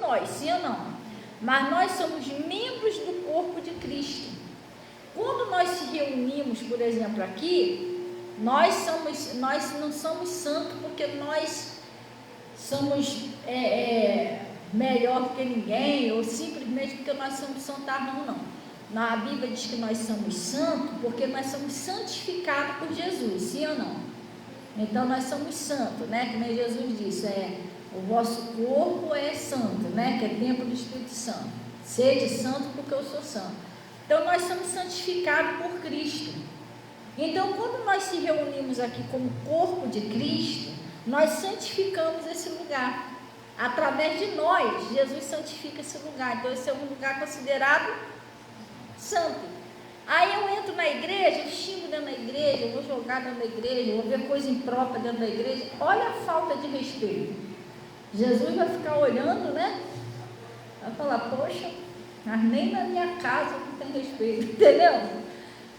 nós, sim ou não? Mas nós somos membros do corpo de Cristo. Quando nós se reunimos, por exemplo, aqui, nós não somos santos porque nós somos melhor do que ninguém, ou simplesmente porque nós somos santarrão, não. Na Bíblia diz que nós somos santos porque nós somos santificados por Jesus, sim ou não? Então nós somos santos, né? Como Jesus disse, o vosso corpo é santo, né? Que é templo do Espírito Santo. Sede santo porque eu sou santo. Então nós somos santificados por Cristo. Então quando nós se reunimos aqui como corpo de Cristo, nós santificamos esse lugar. Através de nós, Jesus santifica esse lugar. Então esse é um lugar considerado santo. Aí eu entro na igreja, eu xingo dentro da igreja, eu vou jogar dentro da igreja, eu vou ver coisa imprópria dentro da igreja. Olha a falta de respeito. Jesus vai ficar olhando, né? Vai falar, poxa, mas nem na minha casa não tem respeito, entendeu?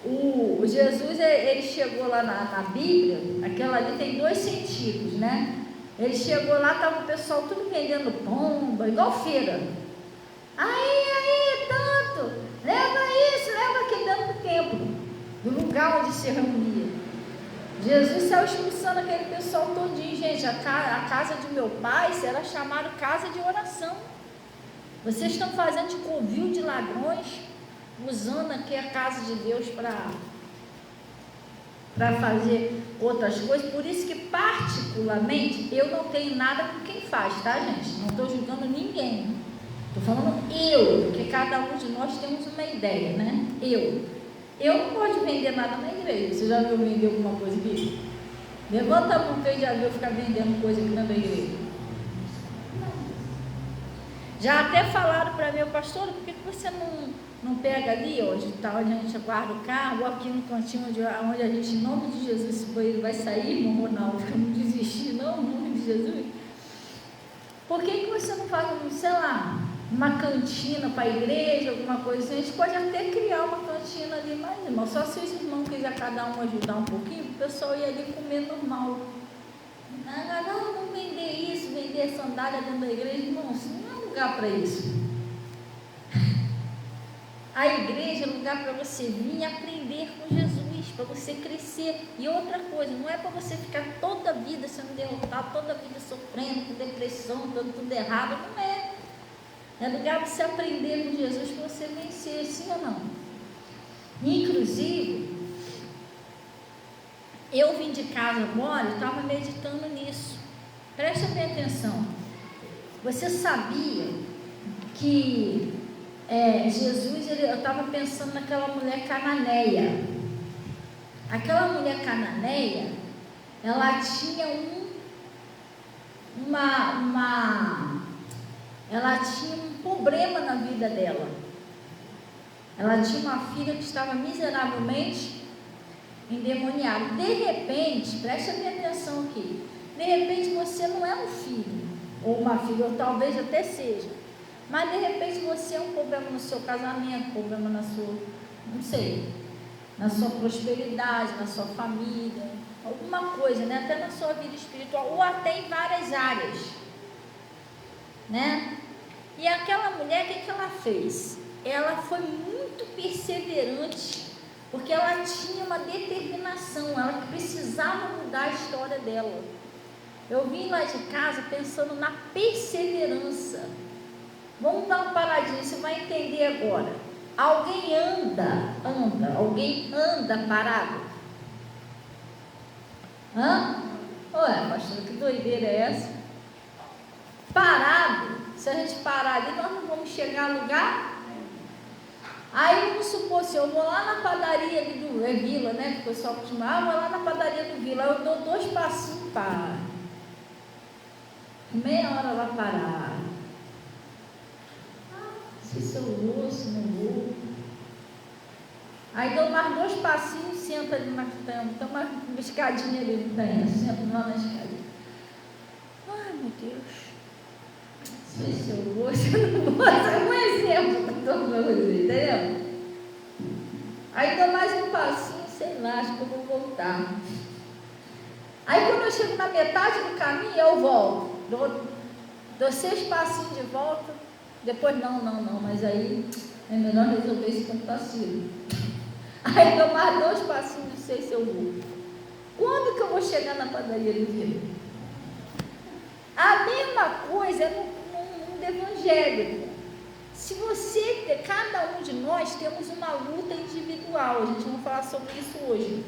O Jesus, ele chegou lá na Bíblia, aquela ali tem 2 sentidos, né? Ele chegou lá, estava o pessoal tudo vendendo pomba, igual feira. Aí, tanto, leva isso, leva aqui dentro do templo, do lugar onde se reunia. Jesus saiu expulsando aquele pessoal todinho, gente. A casa de meu pai será chamada casa de oração. Vocês estão fazendo de covil de ladrões, usando aqui a casa de Deus para fazer outras coisas. Por isso que particularmente eu não tenho nada com quem faz, tá, gente? Não estou julgando ninguém. Estou falando porque cada um de nós temos uma ideia, né? Eu não gosto de vender nada na igreja. Você já viu vender alguma coisa aqui? Levanta a mão quem já viu ficar vendendo coisa aqui na igreja. Não. Já até falaram para mim, pastor, por que você não pega ali, onde a gente guarda o carro, ou aqui no cantinho onde a gente, em nome de Jesus, esse banheiro vai sair, irmão Ronaldo, para não desistir, não, em nome de Jesus. Por que você não faz, sei lá, uma cantina para a igreja, alguma coisa assim? A gente pode até criar uma cantina ali, mas, irmão, só se os irmãos quiserem cada um ajudar um pouquinho, o pessoal ia ali comer normal. Não vender isso, vender sandália dentro da igreja, irmão, isso não é lugar para isso. A igreja é lugar para você vir aprender com Jesus, para você crescer. E outra coisa, não é para você ficar toda a vida sendo derrotado, toda a vida sofrendo, com depressão, dando tudo errado, não é. É lugar para você aprender com Jesus, para você vencer, sim ou não? Inclusive, eu vim de casa agora e estava meditando nisso. Preste bem atenção. Você sabia que Jesus, eu estava pensando naquela mulher cananeia. Aquela mulher cananeia, ela tinha ela tinha um problema na vida dela. Ela tinha uma filha que estava miseravelmente endemoniada. De repente, preste atenção aqui, de repente você não é um filho, ou uma filha, ou talvez até seja, mas de repente você é um problema no seu casamento, problema na sua, não sei, na sua prosperidade, na sua família, alguma coisa, né? Até na sua vida espiritual, ou até em várias áreas, né? E aquela mulher, o que ela fez? Ela foi muito perseverante, porque ela tinha uma determinação, ela precisava mudar a história dela. Eu vim lá de casa pensando na perseverança. Vamos dar uma paradinha, você vai entender agora. Alguém alguém anda parado? Ué, pastor, que doideira é essa? Parado, se a gente parar ali, nós não vamos chegar a lugar. Aí vamos supor, se eu vou lá na padaria ali do Vila, né? Que o pessoal costuma, vou lá na padaria do Vila, eu dou 2 passinhos, para. Meia hora lá parar. Se eu vou, se não vou. Aí dou mais 2 passinhos, sento ali na cama, tem uma escadinha ali que tem, sento lá na escadinha. Ai, meu Deus. Se eu vou, se eu não vou, é um exemplo que eu estou dando, entendeu? Aí dou mais um passinho, sei lá, acho que eu vou voltar. Aí quando eu chego na metade do caminho, eu volto. dou 6 passinhos de volta, depois não, mas aí é melhor resolver isso quando está cedo. Aí dou mais 2 passinhos, não sei se eu vou. Quando que eu vou chegar na padaria do dia? A mesma coisa é no mundo evangélico. Se você, cada um de nós temos uma luta individual, a gente vai falar sobre isso hoje.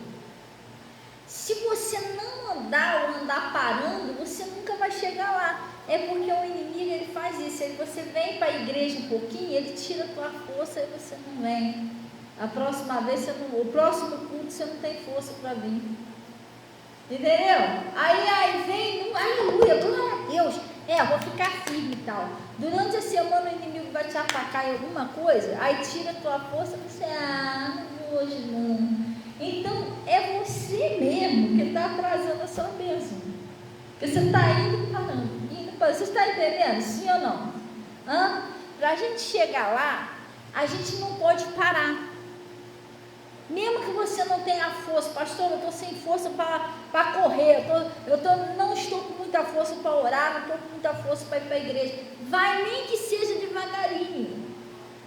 Se você não andar ou andar parando, você nunca vai chegar lá. É porque o inimigo, ele faz isso. Você vem para a igreja um pouquinho, ele tira a tua força e você não vem. A próxima vez, o próximo culto, você não tem força para vir. Entendeu? Aí vem, aleluia, glória a Deus. Eu vou ficar firme e tal. Durante a semana o inimigo vai te atacar em alguma coisa, aí tira a tua força e você, não vou hoje não. Então, é você mesmo que está atrasando a sua bênção. Porque você está indo parando. Você está entendendo? Sim ou não? Para a gente chegar lá, a gente não pode parar. Mesmo que você não tenha força, pastor, eu estou sem força para correr, não estou com muita força para orar, não estou com muita força para ir para a igreja. Vai, nem que seja devagarinho.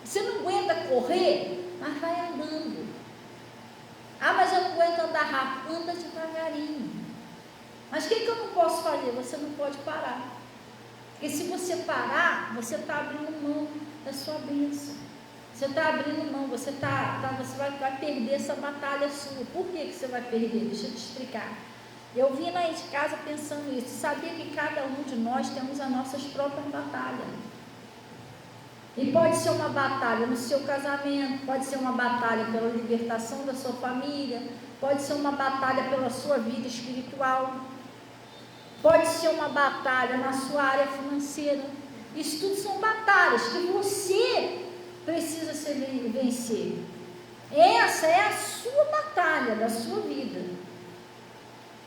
Você não aguenta correr, mas vai andando. Mas eu não aguento andar rápido. Anda devagarinho. Mas o que eu não posso fazer? Você não pode parar. Porque se você parar, você está abrindo mão da sua bênção. Você está abrindo mão, você vai perder essa batalha sua. Por que você vai perder? Deixa eu te explicar. Eu vim lá de casa pensando isso. Sabia que cada um de nós temos as nossas próprias batalhas. E pode ser uma batalha no seu casamento, pode ser uma batalha pela libertação da sua família, pode ser uma batalha pela sua vida espiritual, pode ser uma batalha na sua área financeira. Isso tudo são batalhas que você precisa vencer. Essa é a sua batalha da sua vida.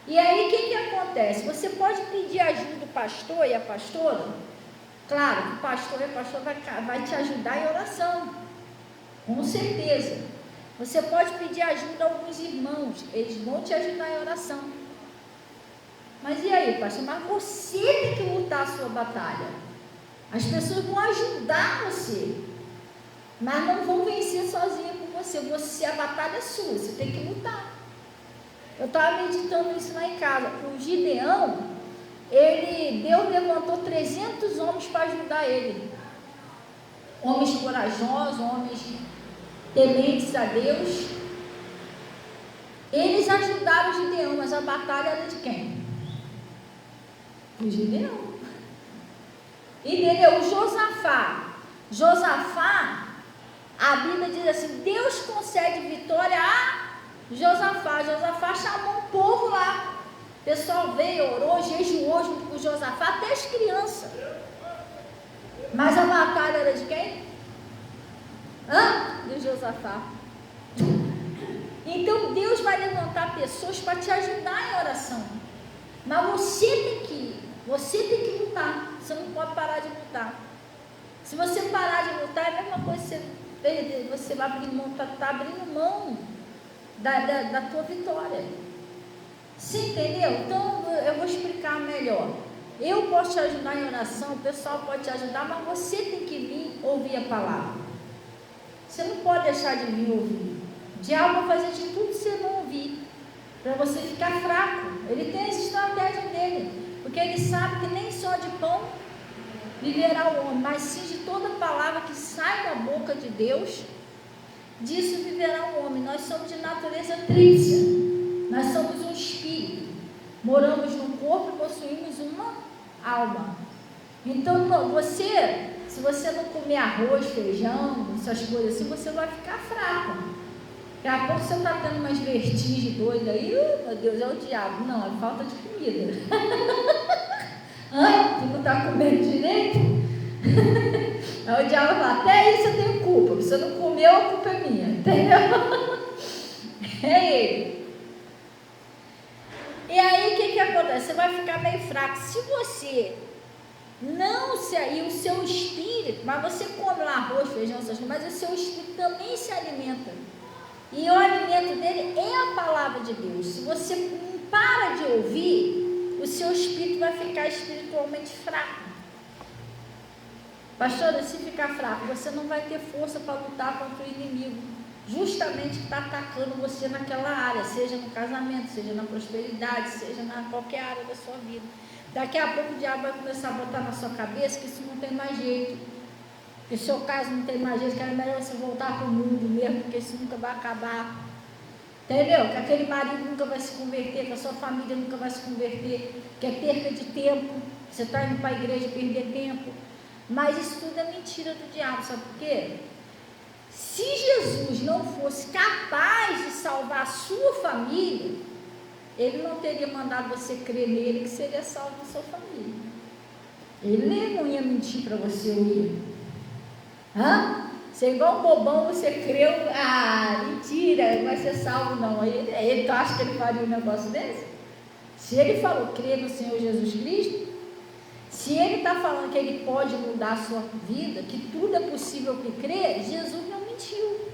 E aí o que acontece? Você pode pedir ajuda do pastor e a pastora. Claro que o pastor e a pastora vai te ajudar em oração, com certeza. Você pode pedir ajuda a alguns irmãos, eles vão te ajudar em oração. Mas e aí, pastor? Mas você tem que lutar a sua batalha. As pessoas vão ajudar você, mas não vão vencer sozinha com você. A batalha é sua, você tem que lutar. Eu estava meditando isso lá em casa. O Gideão, Deus levantou 300 homens para ajudar ele. Homens corajosos, homens tementes a Deus. Eles ajudaram o Gideão, mas a batalha era de quem? O Gideão. Entendeu? O Josafá, a Bíblia diz assim, Deus concede vitória a Josafá. Josafá chamou o povo lá. O pessoal veio, orou, jejuou junto com o Josafá, até as crianças. Mas a batalha era de quem? De Josafá. Então Deus vai levantar pessoas para te ajudar em oração. Mas você tem que lutar. Você não pode parar de lutar. Se você parar de lutar, é a mesma coisa que você perder. Você vai abrir mão, está abrindo mão da tua vitória. Você entendeu? Então eu vou explicar melhor. Eu posso te ajudar em oração, o pessoal pode te ajudar, mas você tem que vir ouvir a palavra. Você não pode deixar de vir ouvir. O diabo vai fazer de tudo que você não ouvir, para você ficar fraco. Ele tem essa estratégia dele, porque ele sabe que nem só de pão viverá o homem, mas sim de toda palavra que sai da boca de Deus, disso viverá o homem. Nós somos de natureza tríplice, nós somos um espírito, moramos num corpo e possuímos uma alma. Então se você não comer arroz, feijão, essas coisas assim, você vai ficar fraco. Daqui a pouco você está tendo umas vertigens doidas aí, meu Deus, é o diabo. Não, é falta de comida. Tu não está comendo direito? Aí o diabo fala, até isso eu tenho culpa. Você não comeu, a culpa é minha. Entendeu? É ele. E aí o que acontece? Você vai ficar meio fraco. Se você e o seu espírito, mas você come lá arroz, feijão, essas coisas, mas o seu espírito também se alimenta. E o alimento dele é a palavra de Deus. Se você para de ouvir, o seu espírito vai ficar espiritualmente fraco. Pastora, se ficar fraco, você não vai ter força para lutar contra o inimigo, justamente que está atacando você naquela área, seja no casamento, seja na prosperidade, seja na qualquer área da sua vida. Daqui a pouco o diabo vai começar a botar na sua cabeça que isso não tem mais jeito, que o seu caso não tem mais jeito, que é melhor você voltar para o mundo mesmo, porque isso nunca vai acabar. Entendeu? Que aquele marido nunca vai se converter, que a sua família nunca vai se converter, que é perca de tempo, você está indo para a igreja perder tempo. Mas isso tudo é mentira do diabo, sabe por quê? Se Jesus não fosse capaz de salvar a sua família, ele não teria mandado você crer nele, que seria salvo a sua família. Ele não ia mentir para você, ou ia? Você é igual um bobão, você creu, mentira, vai ser salvo, não. Ele tu acha que ele faria um negócio desse? Se ele falou, crê no Senhor Jesus Cristo, se ele está falando que ele pode mudar a sua vida, que tudo é possível que crê, Jesus não mentiu.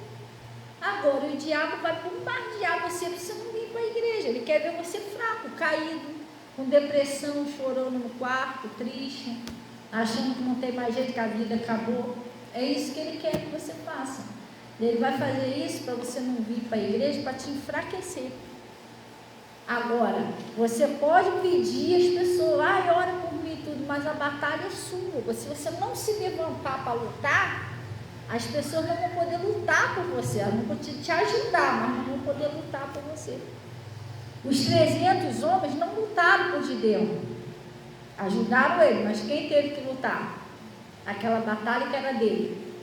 Agora o diabo vai bombardear você para você não vir para a igreja. Ele quer ver você fraco, caído, com depressão, chorando no quarto, triste, achando que não tem mais jeito, que a vida acabou. É isso que ele quer que você faça. Ele vai fazer isso para você não vir para a igreja, para te enfraquecer. Agora, você pode pedir às pessoas, ora por mim e tudo, mas a batalha é sua. Se você não se levantar para lutar, as pessoas não vão poder lutar por você. Elas vão te ajudar, mas não vão poder lutar por você. Os 300 homens não lutaram por Gideão. Ajudaram ele, mas quem teve que lutar? Aquela batalha que era dele.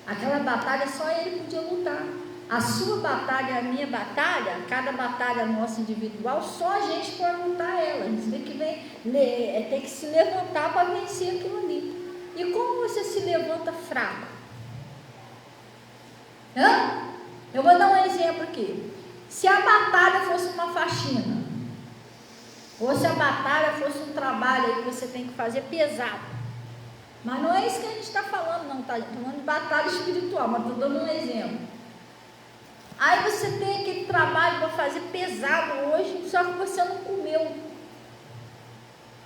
Aquela batalha só ele podia lutar. A sua batalha, a minha batalha, cada batalha nossa individual, só a gente pode lutar ela. A gente tem que se levantar para vencer aquilo ali. E como você se levanta fraco? Eu vou dar um exemplo aqui. Se a batalha fosse uma faxina, ou se a batalha fosse um trabalho aí que você tem que fazer pesado, mas não é isso que a gente está falando, não, tá? Estou falando de batalha espiritual, mas estou dando um exemplo. Aí você tem aquele trabalho para fazer pesado hoje, só que você não comeu.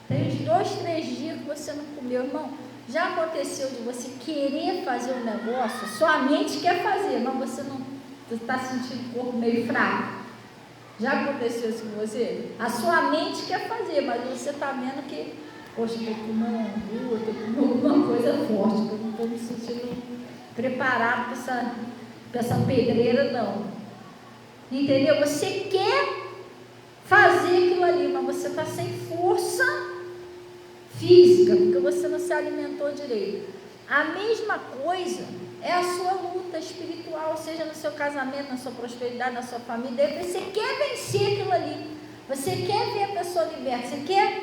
Tem uns 2, 3 dias que você não comeu, irmão. Já aconteceu de você querer fazer um negócio, sua mente quer fazer, mas você não está sentindo o corpo meio fraco. Já aconteceu isso com você? A sua mente quer fazer, mas você está vendo que, poxa, eu estou comendo um hambúrguer, estou comendo alguma coisa forte, que eu não estou me sentindo preparado para essa pedreira, não. Entendeu? Você quer fazer aquilo ali, mas você está sem força física, porque você não se alimentou direito. A mesma coisa é a sua luta espiritual, seja no seu casamento, na sua prosperidade, na sua família. Você quer vencer aquilo ali, você quer ver a pessoa liberta, você quer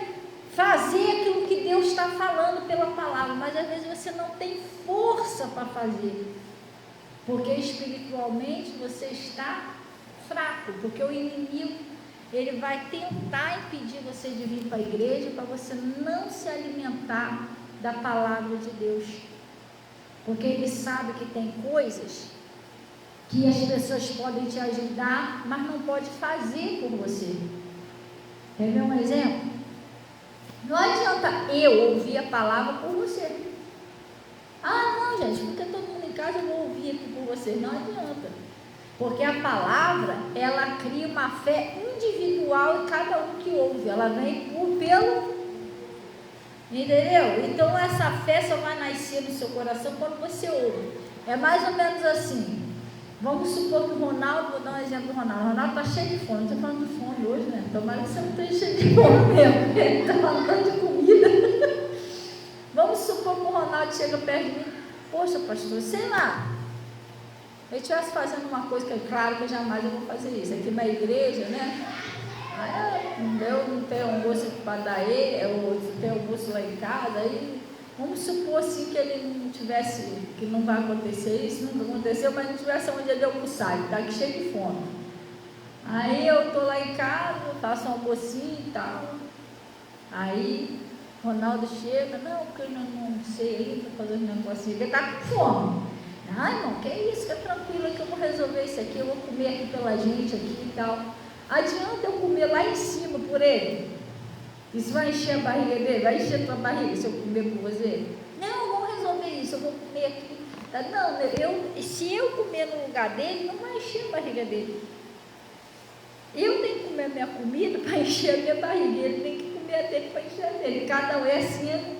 fazer aquilo que Deus está falando pela palavra, mas às vezes você não tem força para fazer, porque espiritualmente você está fraco, porque o inimigo, ele vai tentar impedir você de vir para a igreja, para você não se alimentar da palavra de Deus, porque ele sabe que tem coisas que as pessoas podem te ajudar, mas não pode fazer por você. Quer ver um exemplo? Não adianta eu ouvir a palavra por você. Não, gente, porque todo mundo em casa eu vou ouvir aqui por você. Não adianta. Porque a palavra, ela cria uma fé individual em cada um que ouve. Ela vem pelo... Entendeu? Então essa fé só vai nascer no seu coração quando você ouve. É mais ou menos assim. Vamos supor que o Ronaldo, vou dar um exemplo do Ronaldo. O Ronaldo está cheio de fome. Não estou falando de fome hoje, né? Tomara que você não esteja cheio de fome mesmo. Ele está falando de comida. Vamos supor que o Ronaldo chega perto de mim. Poxa, pastor, sei lá. Se eu estivesse fazendo uma coisa que é claro que jamais eu vou fazer isso. Aqui na igreja, né? Eu não tenho almoço aqui para dar ele, eu tenho almoço lá em casa. Aí, vamos supor assim que ele não tivesse, que não vai acontecer isso, nunca aconteceu, mas não tivesse onde ele almoçar, ele está aqui cheio de fome. Aí eu estou lá em casa, faço um almocinho e tal. Aí Ronaldo chega, não, porque eu não sei ainda fazer um negocinho, ele está com fome. Irmão, que é isso, fica tranquilo que eu vou resolver isso aqui, eu vou comer aqui pela gente aqui e tal. Adianta eu comer lá em cima por ele? Isso vai encher a barriga dele? Vai encher a tua barriga se eu comer por você? Não, vamos resolver Não, se eu comer no lugar dele, não vai encher a barriga dele. Eu tenho que comer a minha comida para encher a minha barriga, ele tem que comer a dele para encher a dele. Cada um é assim.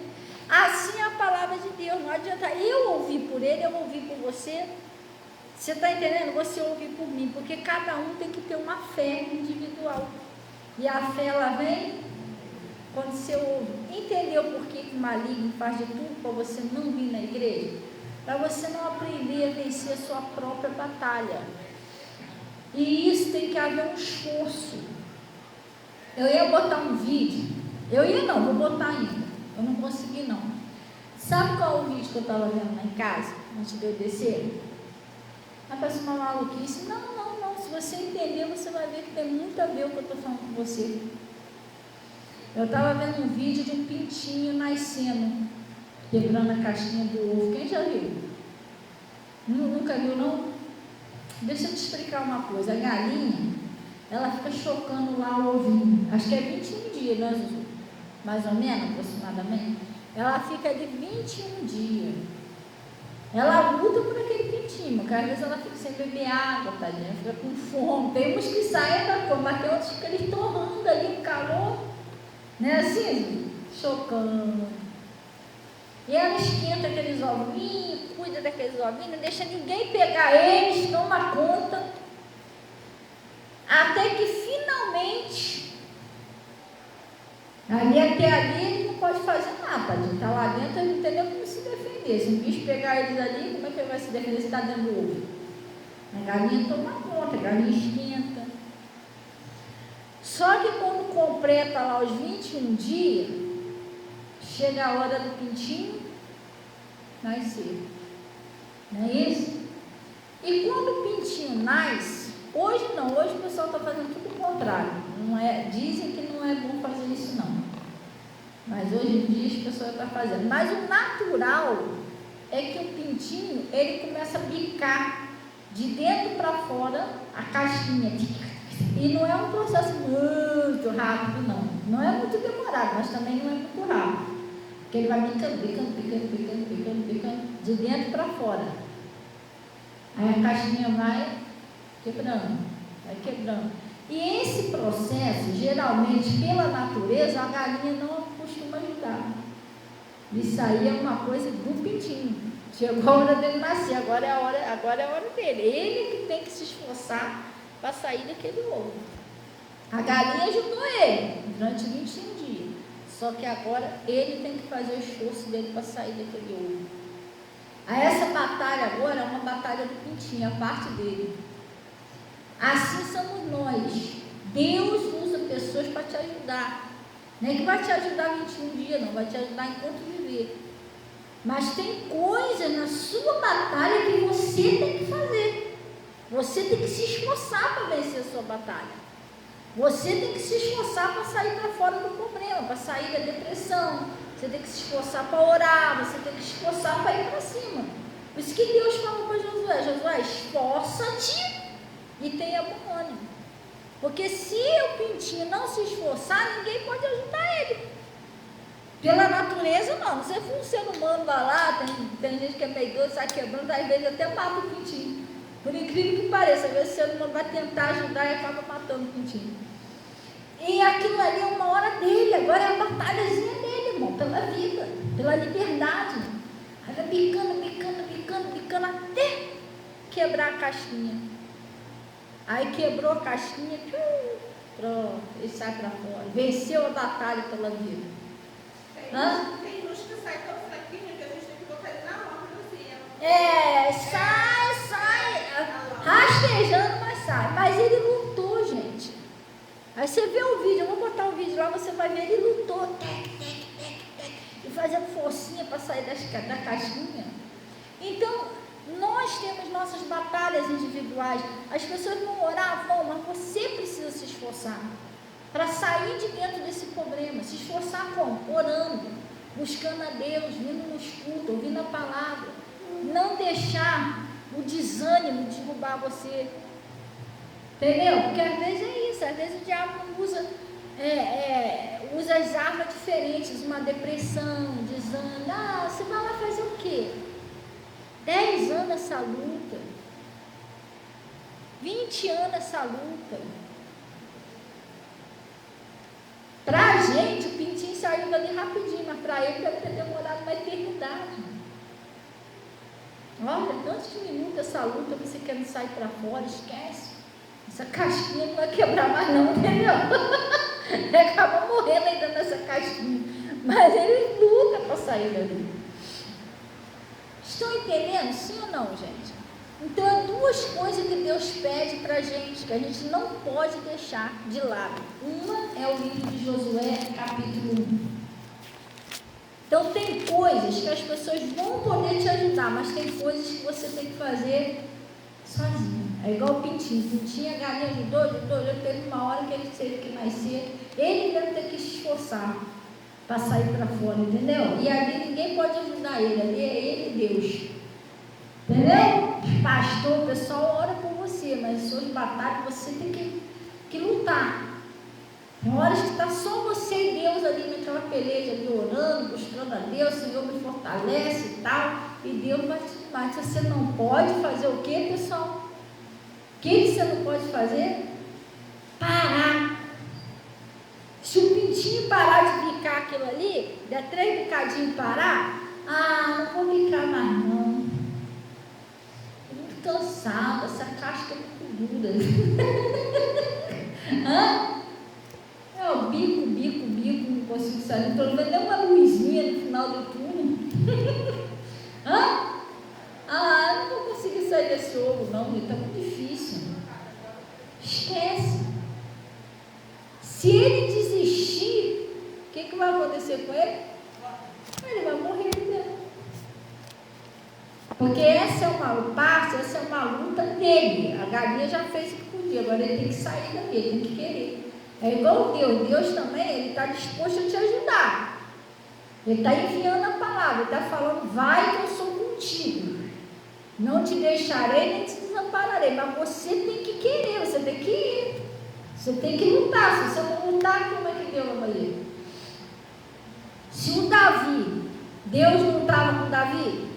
Assim é a palavra de Deus. Não adianta eu ouvir por ele, eu ouvir por você. Você está entendendo? Você ouvir por mim, porque cada um tem que ter uma fé individual. E a fé, ela vem quando você ouve. Entendeu por que o maligno faz de tudo para você não vir na igreja? Para você não aprender a vencer a sua própria batalha. E isso tem que haver um esforço. Eu ia botar um vídeo. Vou botar ainda. Eu não consegui não. Sabe qual é o vídeo que eu estava vendo lá em casa, antes de eu descer? Parece uma maluquice. Não. Se você entender, você vai ver que tem muito a ver o que eu estou falando com você. Eu estava vendo um vídeo de um pintinho nascendo, quebrando a casquinha do ovo. Quem já viu? Nunca viu, não? Deixa eu te explicar uma coisa. A galinha, ela fica chocando lá o ovinho. Acho que é 21 dias, né, Zuzu? Mais ou menos, aproximadamente. Ela fica de 21 dias. Ela luta por aquele pintinho, porque às vezes ela fica sem beber água, tadinha, fica com fome. Tem uns que saem da cor, mas tem outros que ficam ali torrando ali o calor. Não é assim? Chocando. E ela esquenta aqueles ovinhos, cuida daqueles ovinhos, não deixa ninguém pegar eles, toma conta. Até que finalmente, até ali ele não pode fazer nada, ele está lá dentro, ele não tem nem como se defender. Se um bicho pegar eles ali, como é que ele vai se defender se está dentro do ovo? A galinha toma conta, a galinha esquenta. Só que quando completa lá os 21 dias, chega a hora do pintinho nascer. Não é isso? E quando o pintinho nasce, hoje não, hoje o pessoal está fazendo tudo o contrário. Dizem que não é bom fazer isso não. Mas hoje em dia as pessoas estão fazendo. Mas o natural é que o pintinho, ele começa a bicar de dentro para fora a casquinha. E não é um processo muito rápido, não. Não é muito demorado, mas também não é muito rápido. Porque ele vai bicando, de dentro para fora. Aí a casquinha vai quebrando. E esse processo, geralmente, pela natureza, a galinha não costuma ajudar. Isso aí é uma coisa do pintinho. Chegou a hora dele nascer, agora é a hora dele. Ele que tem que se esforçar para sair daquele ovo. A galinha ajudou ele durante 21 dias. Só que agora ele tem que fazer o esforço dele para sair daquele ovo. Essa batalha agora é uma batalha do pintinho, a parte dele. Assim somos nós. Deus usa pessoas para te ajudar. Não é que vai te ajudar 21 dias, não. Vai te ajudar enquanto viver. Mas tem coisas na sua batalha que você tem que fazer. Você tem que se esforçar para vencer a sua batalha. Você tem que se esforçar para sair para fora do problema, para sair da depressão. Você tem que se esforçar para orar. Você tem que se esforçar para ir para cima. Por isso que Deus falou para Josué: Josué, esforça-te e tenha bom ânimo. Porque se o pintinho não se esforçar, ninguém pode ajudar ele. Pela natureza, não. Se for um ser humano lá, tem gente que é meio doido, sai quebrando, às vezes até mata o pintinho. Por incrível que pareça, às vezes o ser humano vai tentar ajudar e acaba matando o pintinho. E aquilo ali é uma hora dele, agora é a batalhazinha dele, irmão, pela vida, pela liberdade. Aí vai picando até quebrar a casquinha. Aí quebrou a casquinha, pronto, ele sai para fora. Venceu a batalha pela vida. Tem uns que saem tão fraquinho que a gente tem que botar ele na mão, sai, rastejando, mas sai. Mas ele lutou, gente. Aí você vê o vídeo, eu vou botar o vídeo lá, você vai ver, ele lutou, e fazendo forcinha para sair da casquinha. Então, nós temos nossas batalhas individuais. As pessoas vão orar, mas você precisa se esforçar para sair de dentro desse problema. Se esforçar como? Orando, buscando a Deus, vindo no escudo, ouvindo a palavra. Não deixar o desânimo derrubar você. Entendeu? Porque às vezes é isso, às vezes o diabo usa as armas diferentes, uma depressão, desânimo. Você vai lá fazer o quê? 10 anos essa luta. 20 anos essa luta. Pra gente, o pintinho saiu dali rapidinho, mas para ele deve ter demorado uma eternidade. Olha, tantos minutos essa luta, você querendo sair para fora, esquece. Essa casquinha não vai quebrar mais não, entendeu? Ele acabou morrendo ainda nessa casquinha. Mas ele luta para sair dali. Estão entendendo? Sim ou não, gente? Então, é duas coisas que Deus pede para a gente, que a gente não pode deixar de lado. Uma é o livro de Josué, capítulo 1. Então, tem coisas que as pessoas vão poder te ajudar, mas tem coisas que você tem que fazer sozinho. É igual o pintinho. O pintinho, a galinha ajudou, teve uma hora que ele teve que nascer, ele deve ter que se esforçar para sair para fora, entendeu? E ali ninguém pode ajudar ele, ali é ele e Deus. Entendeu? Pastor, o pessoal ora por você, mas suas batalhas você tem que lutar. Tem horas que está só você e Deus ali naquela peleja, ali orando, buscando a Deus, Senhor me fortalece e tal, e Deus vai te mas você não pode fazer o que, pessoal? O que você não pode fazer? Parar. Se o pintinho parar de bicar aquilo ali, der 3 bicadinhos e parar, não vou bicar mais não. Estou muito cansada, essa casca é muito dura. Eu bico, não consigo sair. Não estou vendo nem uma luzinha no final do túnel. Não vou conseguir sair desse ovo, não, está muito difícil. Esquece. Se ele desistir, o que vai acontecer com ele? Ele vai morrer de dentro. Porque essa é uma luta dele. A galinha já fez o que podia, agora ele tem que sair daqui, ele tem que querer. É igual Deus. Deus também, ele está disposto a te ajudar. Ele está enviando a palavra, ele está falando, vai que eu sou contigo. Não te deixarei nem te desampararei, mas você tem que querer, você tem que ir. Você tem que lutar. Se você não lutar, como é que Deus vai ir? Se o Davi, Deus não estava com Davi,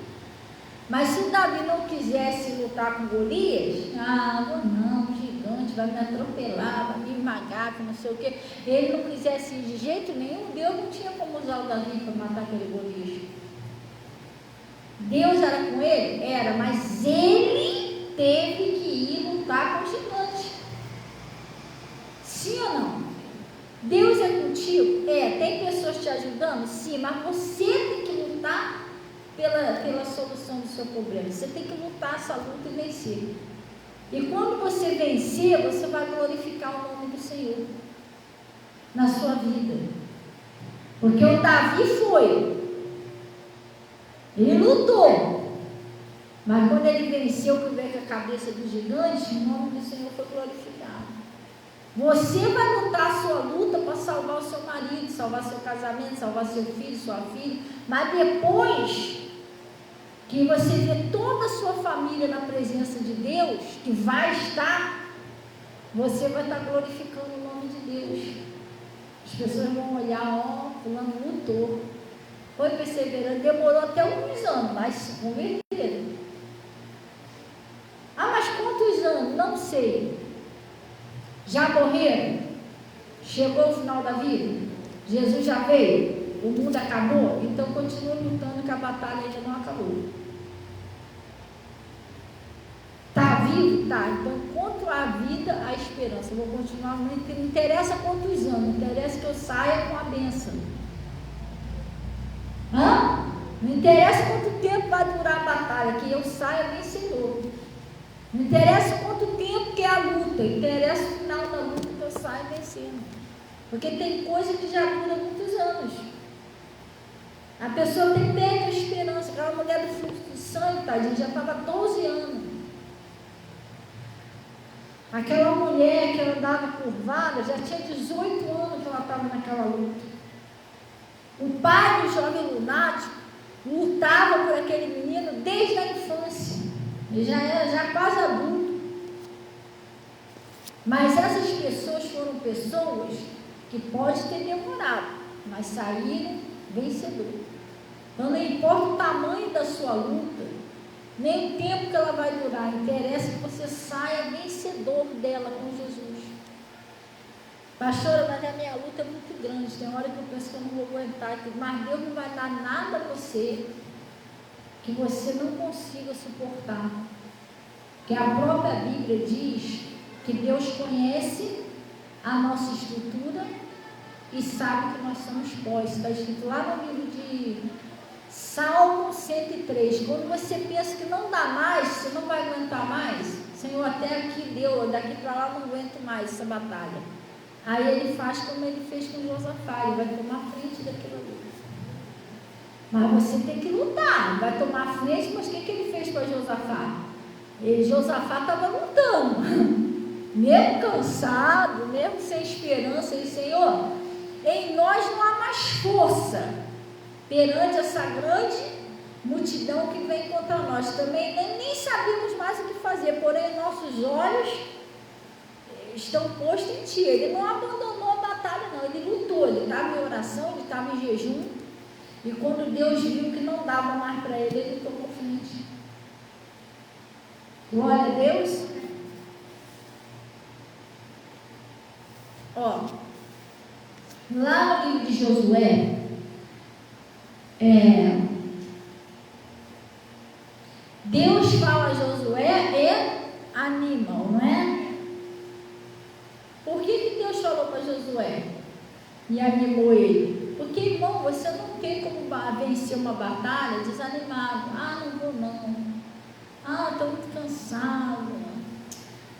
mas se o Davi não quisesse lutar com Golias, não, o gigante vai me atropelar, vai me esmagar, não sei o quê. Ele não quisesse ir de jeito nenhum, Deus não tinha como usar o Davi para matar aquele Golias. Deus era com ele? Era, mas ele teve que ir lutar com o gigante. Sim ou não? Deus é contigo? Tem pessoas te ajudando? Sim, mas você tem que lutar pela solução do seu problema. Você tem que lutar essa luta e vencer. E quando você vencer, você vai glorificar o nome do Senhor na sua vida. Porque o Davi foi. Ele lutou, mas quando ele venceu, que veio com a cabeça do gigante, o nome do Senhor foi glorificado. Você vai lutar a sua luta para salvar o seu marido, salvar seu casamento, salvar seu filho, sua filha, mas depois que você vê toda a sua família na presença de Deus, que vai estar, você vai estar glorificando o nome de Deus. As pessoas vão olhar, fulano lutou. Foi perseverando, demorou até alguns anos, mas se converteram. Mas quantos anos? Não sei. Já morreram? Chegou o final da vida? Jesus já veio? O mundo acabou? Então continua lutando, que a batalha ainda não acabou. Está vivo? Tá. Então, quanto à vida, a esperança. Eu vou continuar, não interessa quantos anos, interessa que eu saia com a bênção. Não interessa quanto tempo vai durar a batalha, que eu saia vencedor. Não interessa quanto tempo que é a luta, interessa o final da luta, que eu saia vencendo. Porque tem coisa que já dura muitos anos. A pessoa tem perda a esperança. Aquela mulher do fluxo de sangue, tadinha, já estava 12 anos. Aquela mulher que andava curvada, já tinha 18 anos que ela estava naquela luta. O pai do jovem lunático lutava por aquele menino desde a infância. Ele já era quase adulto. Mas essas pessoas foram pessoas que pode ter demorado, mas saíram vencedores. Então não importa o tamanho da sua luta, nem o tempo que ela vai durar. Interessa que você saia vencedor dela com Jesus. Pastora, mas a minha luta é muito grande. Tem hora que eu penso que eu não vou aguentar, mas Deus não vai dar nada a você que você não consiga suportar. Que a própria Bíblia diz que Deus conhece a nossa estrutura e sabe que nós somos pós. Está escrito lá no livro de Salmo 103. Quando você pensa que não dá mais, você não vai aguentar mais, Senhor, até aqui deu, daqui para lá não aguento mais essa batalha. Aí ele faz como ele fez com Josafá, ele vai tomar frente daquilo ali. Mas você tem que lutar, vai tomar frente. Mas o que ele fez com Josafá? Josafá estava lutando, mesmo cansado, mesmo sem esperança. Ele, Senhor, em nós não há mais força perante essa grande multidão que vem contra nós. Também nem sabemos mais o que fazer, porém nossos olhos estão postos em ti. Ele não abandonou a batalha, não. Ele lutou, ele estava em oração, ele estava em jejum. E quando Deus viu que não dava mais para ele, ele tomou frente. Glória a Deus. Ó, lá no livro de Josué, Deus fala a Josué e anima-o, não é? Por que Deus falou para Josué e animou ele? Porque, irmão, você não tem como vencer uma batalha desanimado. Ah, não vou não. Ah, estou muito cansado.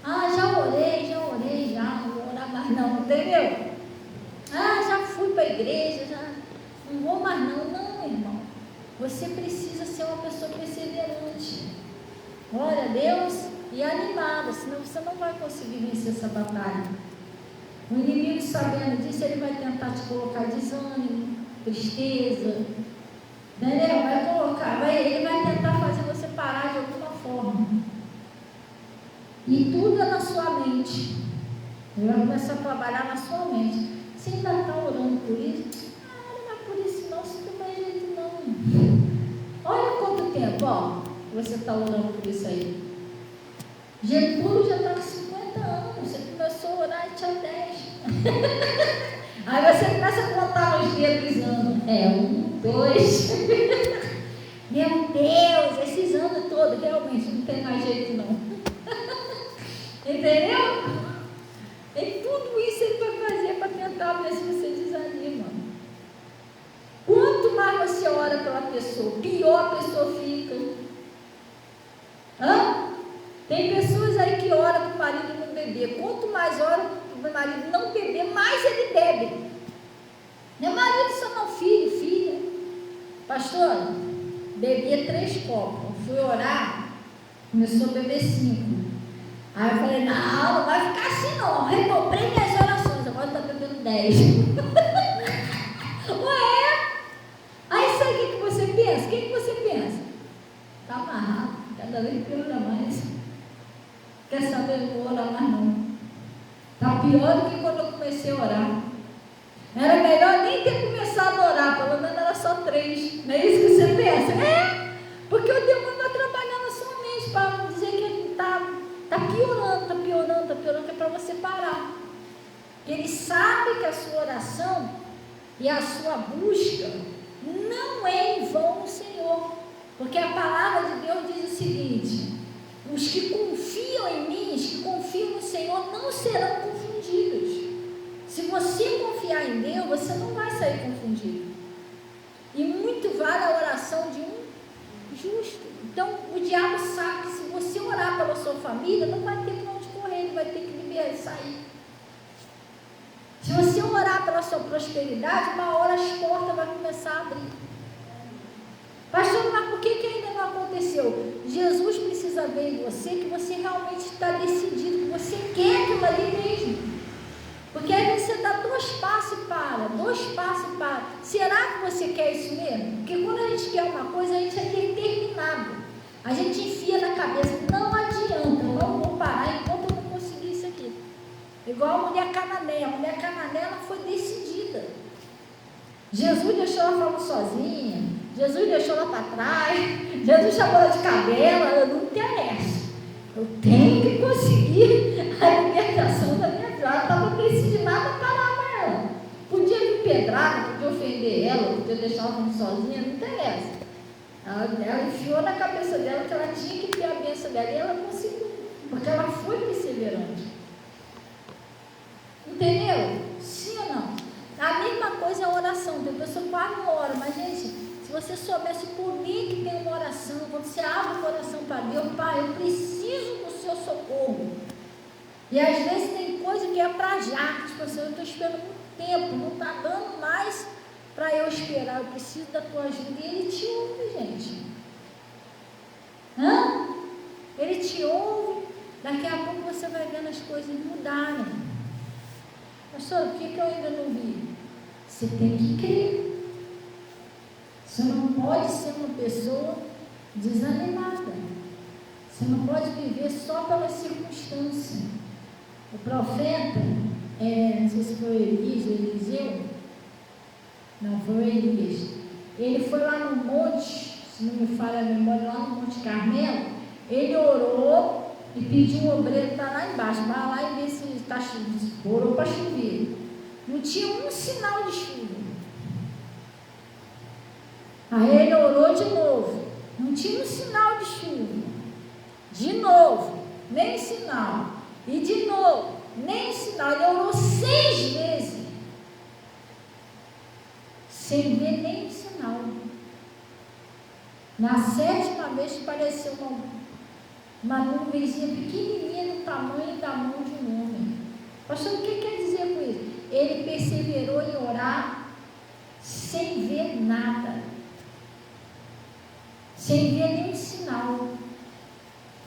Ah, já orei, já não vou orar mais não, entendeu? Ah, já fui para a igreja, já não vou mais não. Não, irmão. Você precisa ser uma pessoa perseverante. Glória a Deus. E animada, senão você não vai conseguir vencer essa batalha. O inimigo, sabendo disso, ele vai tentar te colocar desânimo, tristeza, entendeu? Ele vai tentar fazer você parar de alguma forma. E tudo é na sua mente. Ele vai começar a trabalhar na sua mente. Você ainda está orando por isso? Ah, não é por isso não, se não tem jeito não. Olha quanto tempo, ó, você está orando por isso aí. Getúlio já está com 50 anos. Você começou a orar e tinha 10. Aí você começa a contar nos dedos anos. 1, 2. Meu Deus, esses anos todos, realmente não tem mais jeito não. Entendeu? E tudo isso ele vai fazer para tentar ver se você desanima. Quanto mais você ora pela pessoa, pior a pessoa fica. Tem pessoas aí que oram para o marido não beber. Quanto mais ora para o marido não beber, mais ele bebe. Meu marido só não, filha. Pastor, bebia 3 copos. Fui orar, começou a beber 5. Aí eu falei, não vai ficar assim não. Redobrei minhas orações, agora está bebendo 10. Ué? Aí sabe o que você pensa? O que você pensa? Está amarrado, cada vez piora mais. Quer saber, não vou orar mais não. Está pior do que quando eu comecei a orar. Era melhor nem ter começado a orar, pelo menos era só 3. Não é isso que você pensa? Porque o demônio vai trabalhar na sua mente para dizer que está piorando, que é para você parar. Ele sabe que a sua oração e a sua busca não é em vão no Senhor. Porque a palavra de Deus diz o seguinte: os que confiam em mim, os que confiam no Senhor, não serão confundidos. Se você confiar em Deus, você não vai sair confundido. E muito vale a oração de um justo. Então, o diabo sabe que se você orar pela sua família, não vai ter para onde correr, ele vai ter que liberar e sair. Se você orar pela sua prosperidade, uma hora as portas vão começar a abrir. Pastor, mas por que ainda não aconteceu? Jesus precisa ver em você que você realmente está decidido, que você quer aquilo ali mesmo. Porque aí você dá 2 passos e para, 2 passos e para. Será que você quer isso mesmo? Porque quando a gente quer uma coisa, a gente é determinado. A gente enfia na cabeça, não adianta, eu não vou parar enquanto eu não conseguir isso aqui. Igual a mulher cananeia. A mulher cananeia foi decidida. Jesus deixou ela falando sozinha. Jesus deixou ela para trás, Jesus chamou ela de cadela, ela não interessa. Eu tenho que conseguir a libertação da minha vida. Ela estava decidindo nada parava ela. Podia vir pedrada, podia ofender ela, podia deixar ela sozinha, não interessa. Ela enfiou na cabeça dela que ela tinha que ter a bênção dela e ela conseguiu, porque ela foi perseverante. Entendeu? Sim ou não? A mesma coisa é a oração. Tem pessoa que quase não ora, mas gente, se você soubesse o poder que tem uma oração, quando você abre o coração para Deus, Pai, eu preciso do seu socorro. E às vezes tem coisa que é para já, tipo assim, eu estou esperando muito tempo, não está dando mais para eu esperar, eu preciso da tua ajuda. E Ele te ouve, gente. Ele te ouve. Daqui a pouco você vai vendo as coisas mudarem. Pastor, o que eu ainda não vi? Você tem que crer. Você não pode ser uma pessoa desanimada. Você não pode viver só pela circunstância. O profeta, não sei se foi Elias ou Eliseu, não, foi o Elias. Ele foi lá no monte, se não me falha a memória, lá no Monte Carmelo. Ele orou e pediu um obreiro que está lá embaixo. Vai lá e vê se está chovendo. Orou para chover. Não tinha um sinal de chuva. Aí ele orou de novo. Não tinha um sinal de chuva. De novo, nem sinal. E de novo, nem sinal. Ele orou 6 vezes. Sem ver nem sinal. Na 7ª vez apareceu uma nuvenzinha pequenininha do tamanho da mão de um homem. Pastor, o que quer dizer com isso? Ele perseverou em orar sem ver nada. Sem ver nenhum sinal.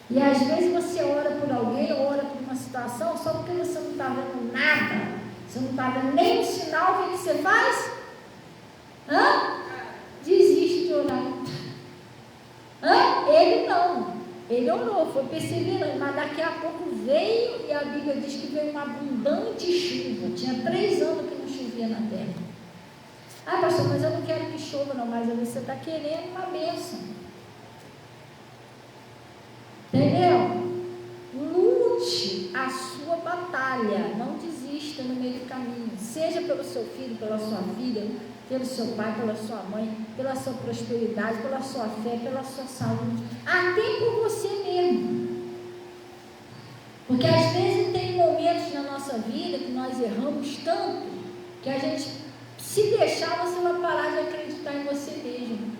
E às vezes você ora por alguém, ora por uma situação, só porque você não está vendo nada. Você não está vendo nenhum sinal, o que você faz? Desiste de orar. Ele não. Ele orou, foi perseverando, mas daqui a pouco veio, e a Bíblia diz que veio uma abundante chuva. Tinha 3 anos que não chovia na terra. Pastor, mas eu não quero que chova não, mas você está querendo uma bênção. Entendeu? Lute a sua batalha, não desista no meio do caminho, seja pelo seu filho, pela sua filha, pelo seu pai, pela sua mãe, pela sua prosperidade, pela sua fé, pela sua saúde, até por você mesmo. Porque às vezes tem momentos na nossa vida que nós erramos tanto, que a gente, se deixar, você vai parar de acreditar em você mesmo.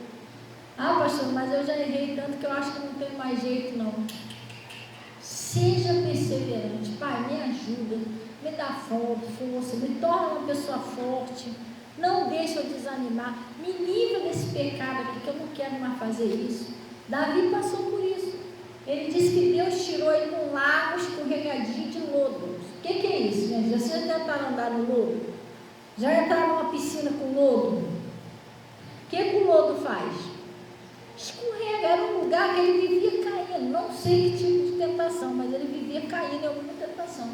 Pastor, mas eu já errei tanto que eu acho que não tem mais jeito não. Seja perseverante. Pai, me ajuda, me dá força, me torna uma pessoa forte. Não deixa eu desanimar. Me livra desse pecado aqui, que eu não quero mais fazer isso. Davi passou por isso. Ele disse que Deus tirou ele de um lago escorregadio de lodo. O que é isso, gente? Vocês já tentaram andar no lodo? Já entraram numa piscina com lodo? O que o lodo faz? Escorrega. Era um lugar que ele vivia caindo. Não sei que tipo de tentação, mas ele vivia caindo em alguma tentação.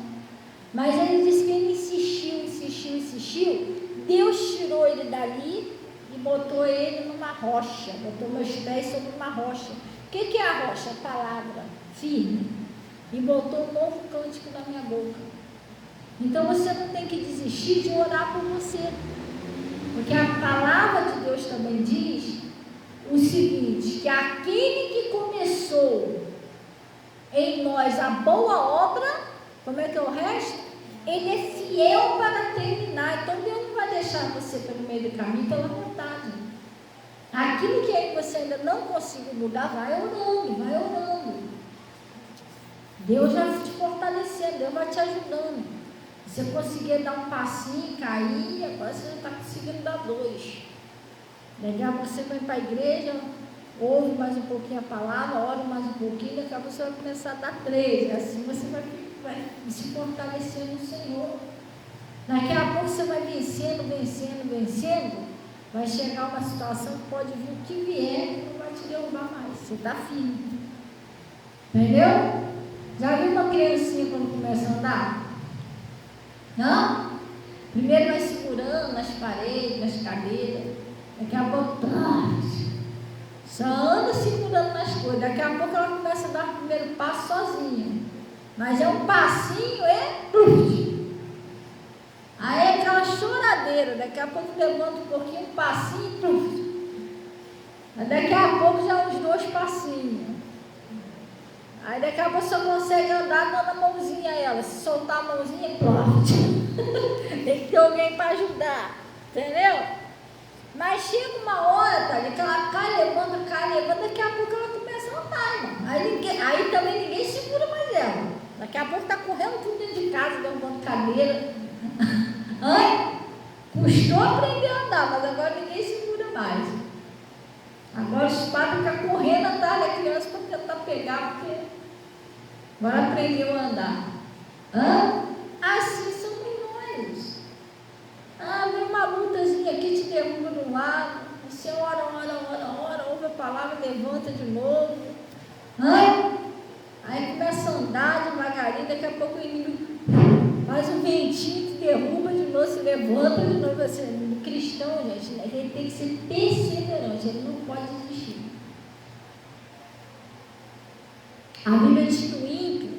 Mas ele disse que ele insistiu. Deus tirou ele dali e botou ele numa rocha, botou meus pés sobre uma rocha. O que é a rocha? A palavra, firme. E botou um novo cântico na minha boca. Então você não tem que desistir de orar por você. Porque a palavra de Deus também diz o seguinte, que aquele que começou em nós a boa obra, como é que é o resto? Ele é fiel para terminar. Então Deus não vai deixar você pelo meio do caminho pela vontade. Aquilo que você ainda não conseguiu mudar, vai orando. Deus vai te fortalecendo, Deus vai te ajudando. Você conseguir dar um passinho, cair, agora você já está conseguindo dar 2. Legal, você vai para a igreja, ouve mais um pouquinho a palavra, ora mais um pouquinho, daqui a pouco você vai começar a dar 3. Assim você vai se fortalecer no Senhor. Daqui a pouco você vai vencendo. Vai chegar uma situação que pode vir o que vier e não vai te derrubar mais. Você está firme. Entendeu? Já viu uma criancinha quando começa a andar? Não? Primeiro vai segurando nas paredes, nas cadeiras. Daqui a pouco, só anda segurando nas coisas. Daqui a pouco ela começa a dar o primeiro passo sozinha. Mas é um passinho, aí é aquela choradeira. Daqui a pouco levanta um pouquinho, um passinho, mas daqui a pouco já uns 2 passinhos. Aí daqui a pouco você consegue andar dando a mãozinha a ela. Se soltar a mãozinha, tem que ter alguém para ajudar. Entendeu? Mas chega uma hora, tá, que ela cai, levanta, daqui a pouco ela começa a andar, irmão. Aí também ninguém segura mais ela. Daqui a pouco tá correndo tudo dentro de casa, derrubando cadeira. Custou aprender a andar, mas agora ninguém segura mais. Agora os pais ficam correndo atrás da criança para tentar pegar, porque agora aprendeu a andar. Assim somos nós. Vem uma lutazinha aqui, te derruba de um lado, você ora, ouve a palavra, levanta de novo. Aí começa a andar devagarinho, daqui a pouco o inimigo faz um ventinho, te derruba de novo, se levanta de novo. Assim, o cristão, gente, ele tem que ser perseverante, ele não pode desistir. A Bíblia diz que o ímpio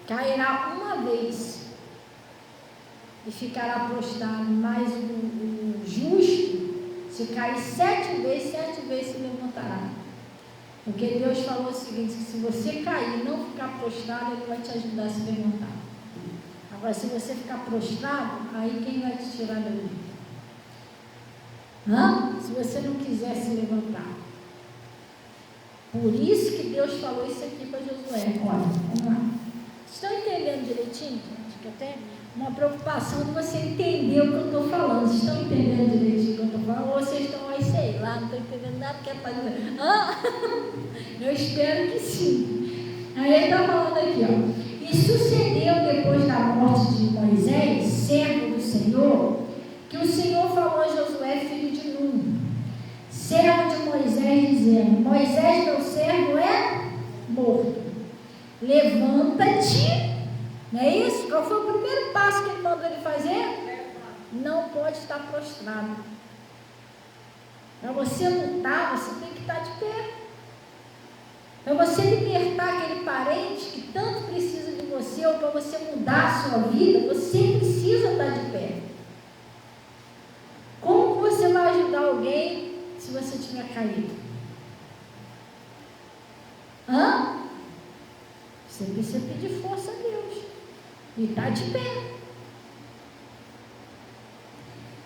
cairá uma vez e ficará prostrado, mas o justo, se cair 7 vezes se levantará. Porque Deus falou o seguinte, que se você cair e não ficar prostrado, Ele vai te ajudar a se levantar. Agora, se você ficar prostrado, aí quem vai te tirar dali? Se você não quiser se levantar. Por isso que Deus falou isso aqui para Josué. Olha, vamos lá. Estão entendendo direitinho, gente? Que eu tenho uma preocupação de você entender o que eu estou falando. Vocês estão entendendo direitinho o que eu estou falando? Ou vocês estão aí, sei lá, não estou entendendo nada que é para dizer. Eu espero que sim. Aí ele está falando aqui, ó. E sucedeu depois da morte de Moisés, servo do Senhor, que o Senhor falou a Josué, filho de Nun, servo de Moisés, dizendo: Moisés, meu servo, é morto. Levanta-te. Não é isso? Qual foi o primeiro passo que ele mandou ele fazer? Não pode estar prostrado. Para você lutar, você tem que estar de pé. Para você libertar aquele parente que tanto precisa de você, ou para você mudar a sua vida, você precisa estar de pé. Como você vai ajudar alguém se você tiver caído? Você precisa pedir força a Deus e estar de pé.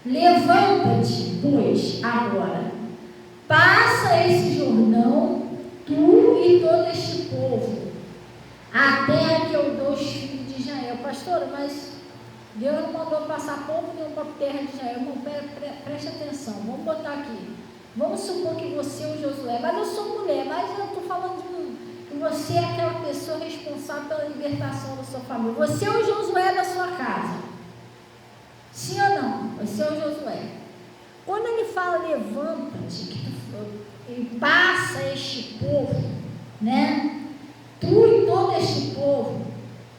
Levanta-te, pois, agora, passa esse Jordão, tu e todo este povo, a terra que eu dou aos filhos de Israel. Pastora, mas Deus não mandou passar povo nenhum para a terra de Israel. Irmão, preste atenção, vamos botar aqui. Vamos supor que você é o Josué, mas eu sou mulher, mas eu estou falando que você é aquela pessoa responsável pela libertação da sua família. Você é o Josué da sua casa. Sim ou não? Você é o Josué. Quando ele fala levanta-te, e passa este povo, né? Tu e todo este povo,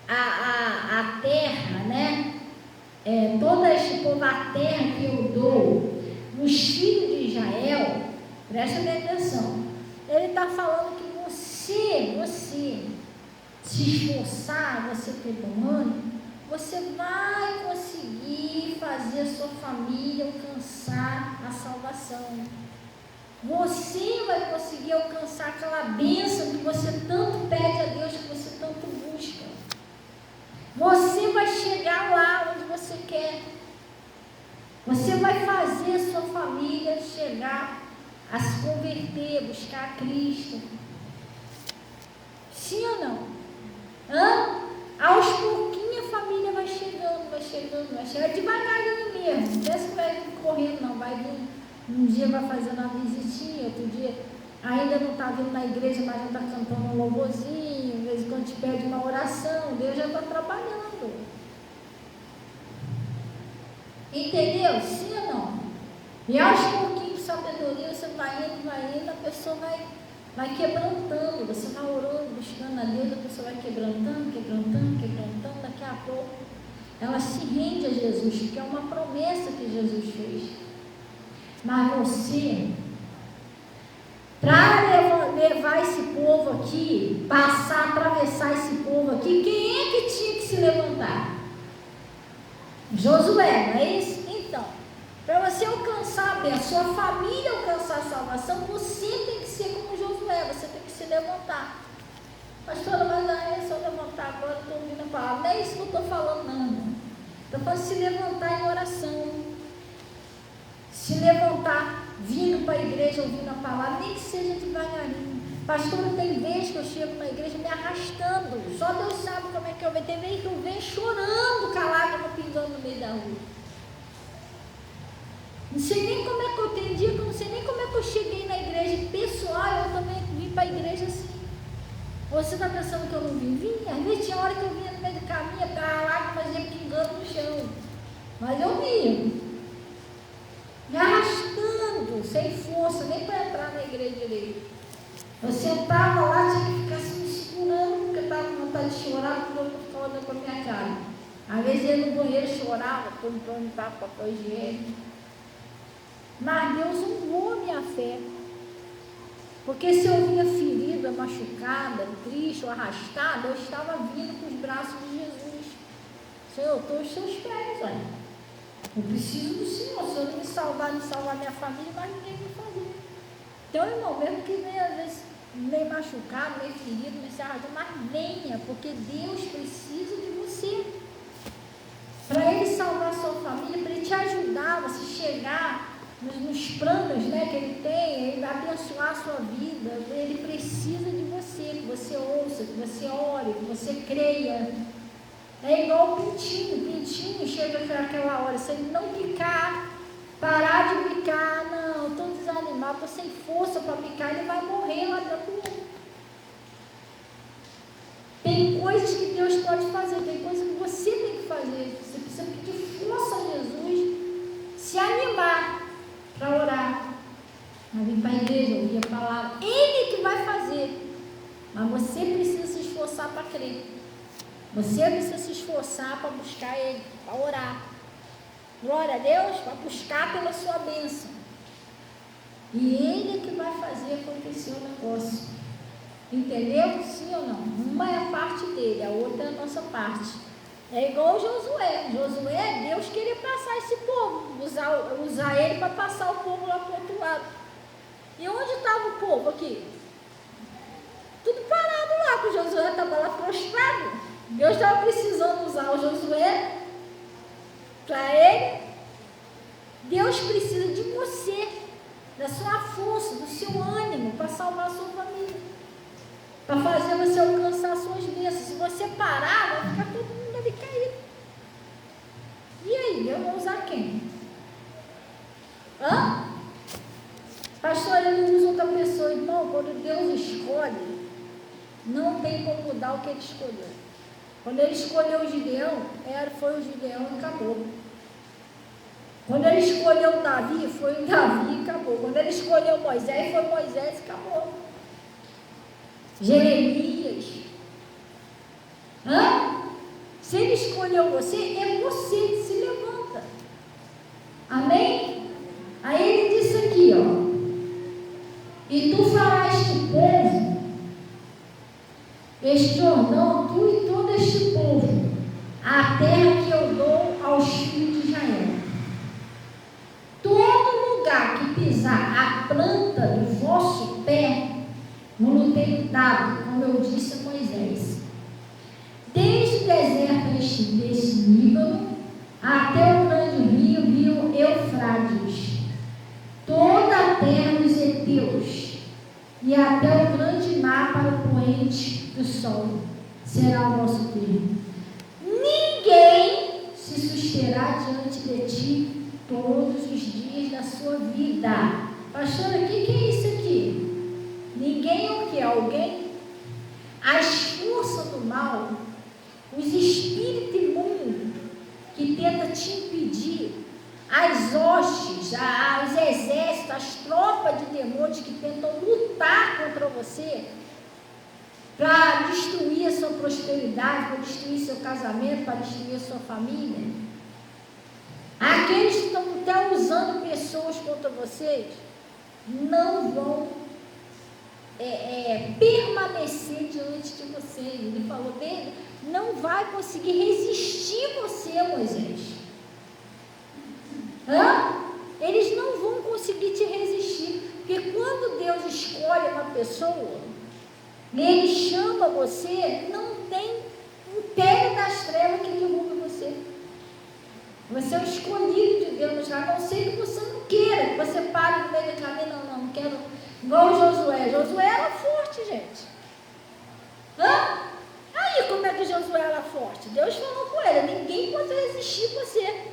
a terra, né? Todo este povo, a terra que eu dou, os filhos de Israel, presta bem atenção. Ele está falando que você se esforçar, você preparando, você vai conseguir fazer a sua família alcançar a salvação. Você vai conseguir alcançar aquela bênção que você tanto pede a Deus, que você tanto busca. Você vai chegar lá onde você quer. Você vai fazer a sua família chegar a se converter, buscar a Cristo. Sim ou não? Aos pouquinhos a família vai chegando. Devagarinho mesmo. Não pensa que vai vir correndo, não. Vai vir, um dia vai fazendo uma visitinha, outro dia ainda não está vindo na igreja, mas já está cantando um louvorzinho. De vez em quando te pede uma oração, Deus já está trabalhando. Entendeu? Sim ou não? E aos pouquinhos, sabedoria, você vai indo, a pessoa vai quebrantando, você vai orando, buscando a Deus, a pessoa vai quebrantando, daqui a pouco ela se rende a Jesus, porque é uma promessa que Jesus fez. Mas você, para levar esse povo aqui, atravessar esse povo aqui, quem é que tinha que se levantar? Josué, não é isso? Então, para você alcançar a bênção, sua família alcançar a salvação, você tem que ser como Josué, você tem que se levantar. Pastora, mas aí se eu levantar agora, eu estou ouvindo a palavra. Não é isso que eu estou falando, não. Estou falando se levantar em oração. Se levantar, vindo para a igreja, ouvindo a palavra, nem que seja devagarinho. Pastora, tem vezes que eu chego na igreja me arrastando. Só Deus sabe como é que eu venho. Tem vezes que eu venho chorando, com a lágrima pingando no meio da rua. Não sei nem como é que eu tenho dia que eu não sei nem como é que eu cheguei na igreja. Pessoal, eu também vim para a igreja assim. Você está pensando que eu não vim? Vim. Às vezes tinha hora que eu vinha no meio do caminho, a lágrima ia pingando no chão. Mas eu vinha. Me arrastando, sem força, nem para entrar na igreja direito. Eu sentava lá, tinha que ficar assim, me segurando, porque eu estava com vontade de chorar, porque eu não ficava olhando para a minha cara. Às vezes ia no banheiro, chorava, tudo para limpar papel higiênico. Mas Deus honrou a minha fé. Porque se eu vinha ferida, machucada, triste ou arrastada, eu estava vindo com os braços de Jesus. Senhor, eu estou aos seus pés, olha. Eu preciso do Senhor. Se eu não me salvar minha família, mas ninguém vai fazer. Então, irmão, mesmo que venha, às vezes, meio machucado, meio ferido, meio se arrastado, mas venha, porque Deus precisa de você. Para Ele salvar a sua família, para Ele te ajudar, você chegar nos planos, né, que Ele tem, Ele vai abençoar a sua vida. Ele precisa de você, que você ouça, que você ore, que você creia. É igual o pintinho chega naquela hora, se ele não picar, parar de picar, não, estou desanimado, estou sem força para picar, ele vai morrer lá dentro. Tem coisas que Deus pode fazer, tem coisas que você tem que fazer, você precisa pedir força a Jesus, se animar para orar, vai vir para a igreja, ouvir a palavra, Ele que vai fazer, mas você precisa se esforçar para crer. Você precisa se esforçar para buscar Ele, para orar. Glória a Deus, para buscar pela sua bênção. E Ele é que vai fazer acontecer o negócio. Entendeu? Sim ou não? Uma é a parte dele, a outra é a nossa parte. É igual Josué. Josué, Deus queria passar esse povo, usar ele para passar o povo lá para o outro lado. E onde estava o povo aqui? Tudo parado lá, porque Josué estava lá prostrado. Deus estava precisando usar o Josué para ele. Deus precisa de você, da sua força, do seu ânimo para salvar a sua família, para fazer você alcançar as suas bênçãos. Se você parar, vai ficar todo mundo ali caído. E aí, Deus vai usar quem? Pastor, ele usa outra pessoa. Irmão, quando Deus escolhe, não tem como mudar o que Ele escolheu. Quando Ele escolheu o Gideão, foi o Gideão e acabou. Quando Ele escolheu o Davi, foi o Davi e acabou. Quando Ele escolheu Moisés, foi Moisés e acabou. Jeremias. Se Ele escolheu você, é você que se levanta. Amém? Aí Ele disse aqui, ó. E tu farás do povo este Jordão, tu e todo este povo, a terra que eu dou aos filhos de Israel. Todo lugar que pisar a planta do vosso pé, não tenho dado, como eu disse a Moisés. Desde o deserto deste Líbano até o grande rio Eufrates, toda a terra dos heteus e até o grande mar para o poente do sol será o vosso termo. Ninguém se susterá diante de ti todos os dias da sua vida. Pastor, o que é isso aqui? Ninguém é o que? Alguém? As forças do mal, os espíritos imundos que tentam te impedir, as hostes, os exércitos, as tropas de demônios que tentam lutar contra você para destruir a sua prosperidade, para destruir seu casamento, para destruir a sua família. Aqueles que estão está usando pessoas contra vocês, não vão permanecer diante de vocês. Ele falou dele, não vai conseguir resistir você, Moisés. Eles não vão conseguir te resistir, porque quando Deus escolhe uma pessoa, Ele chama você, não tem império das trevas que derruba você. Você é o escolhido de Deus, a não ser que você não queira, que você pare no meio do caminho, não quero. Igual o Josué. Josué era forte, gente. Aí, como é que Josué era forte? Deus falou com ele, ninguém pode resistir você.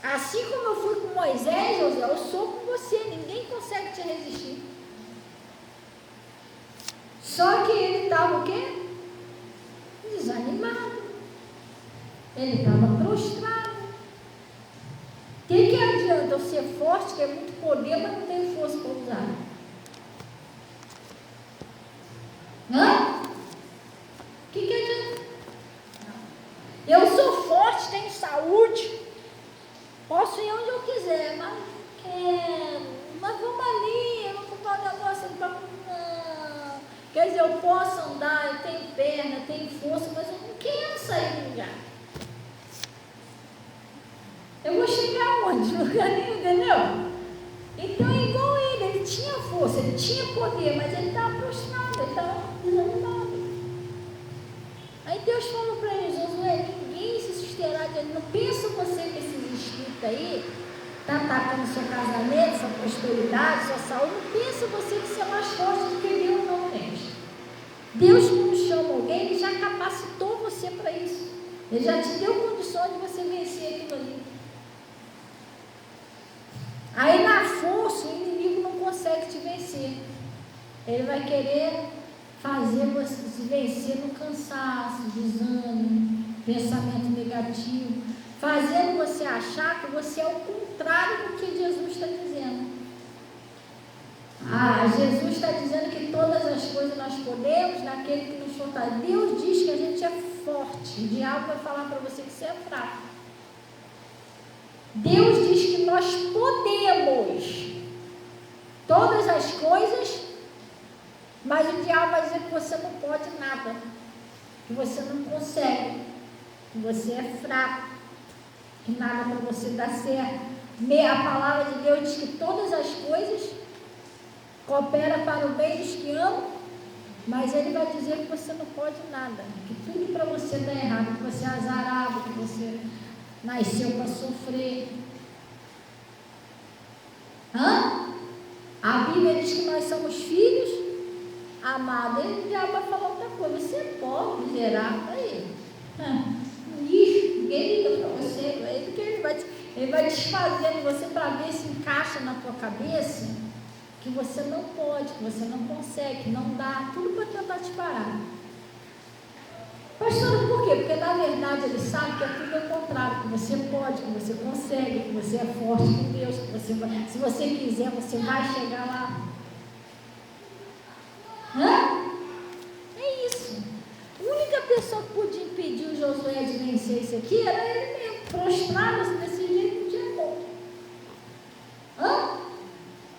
Assim como eu fui com Moisés, Josué, eu sou com você, ninguém consegue te resistir. Só que ele estava o quê? Desanimado. Ele estava prostrado. O que adianta eu ser forte, que é muito poder, mas não tenho força para usar? O que adianta? Eu sou forte, tenho saúde, posso ir onde eu quiser, mas mas vamos ali, eu vou comprar um negócio ali para... Não. Quer dizer, eu posso andar, eu tenho perna, eu tenho força, mas eu não quero sair do lugar. Eu vou chegar onde? No lugar nenhum, entendeu? Então é igual ele tinha força, ele tinha poder, mas ele estava prostrado, ele estava desanimado. Aí Deus falou para ele, Josué, ninguém se susterá de ele. Não pensa você que esses espíritos aí está atacando seu casamento, sua prosperidade, sua saúde. Não pensa você que você é mais forte do que Deus, não, gente. Deus, quando chama alguém, Ele já capacitou você para isso. Ele já te deu condições de você vencer aquilo ali. Aí na força, o inimigo não consegue te vencer. Ele vai querer fazer você se vencer no cansaço, desânimo, pensamento negativo, fazendo você achar que você é o contrário do que Jesus está dizendo. Jesus está dizendo que todas as coisas nós podemos naquele que nos fortalece. Deus diz que a gente é forte. O diabo vai falar para você que você é fraco. Deus diz que nós podemos todas as coisas, mas o diabo vai dizer que você não pode nada, que você não consegue, que você é fraco, que nada para você dá certo. A palavra de Deus diz que todas as coisas cooperam para o bem dos que amam, mas Ele vai dizer que você não pode nada, que tudo para você dá errado, que você é azarado, que você nasceu para sofrer. A Bíblia diz que nós somos filhos amados. Ele já vai falar outra coisa. Você é pobre, miserável. Aí, lixo, ninguém liga para você. Aí, porque ele vai desfazendo você para ver se encaixa na tua cabeça que você não pode, que você não consegue, que não dá. Tudo para tentar te parar. Pastor, por quê? Porque na verdade ele sabe que é tudo ao contrário, que você pode, que você consegue, que você é forte com Deus, que você vai, se você quiser, você vai chegar lá. É isso. A única pessoa que podia impedir o Josué de vencer isso aqui era ele mesmo, prostrado desse jeito, não tinha como.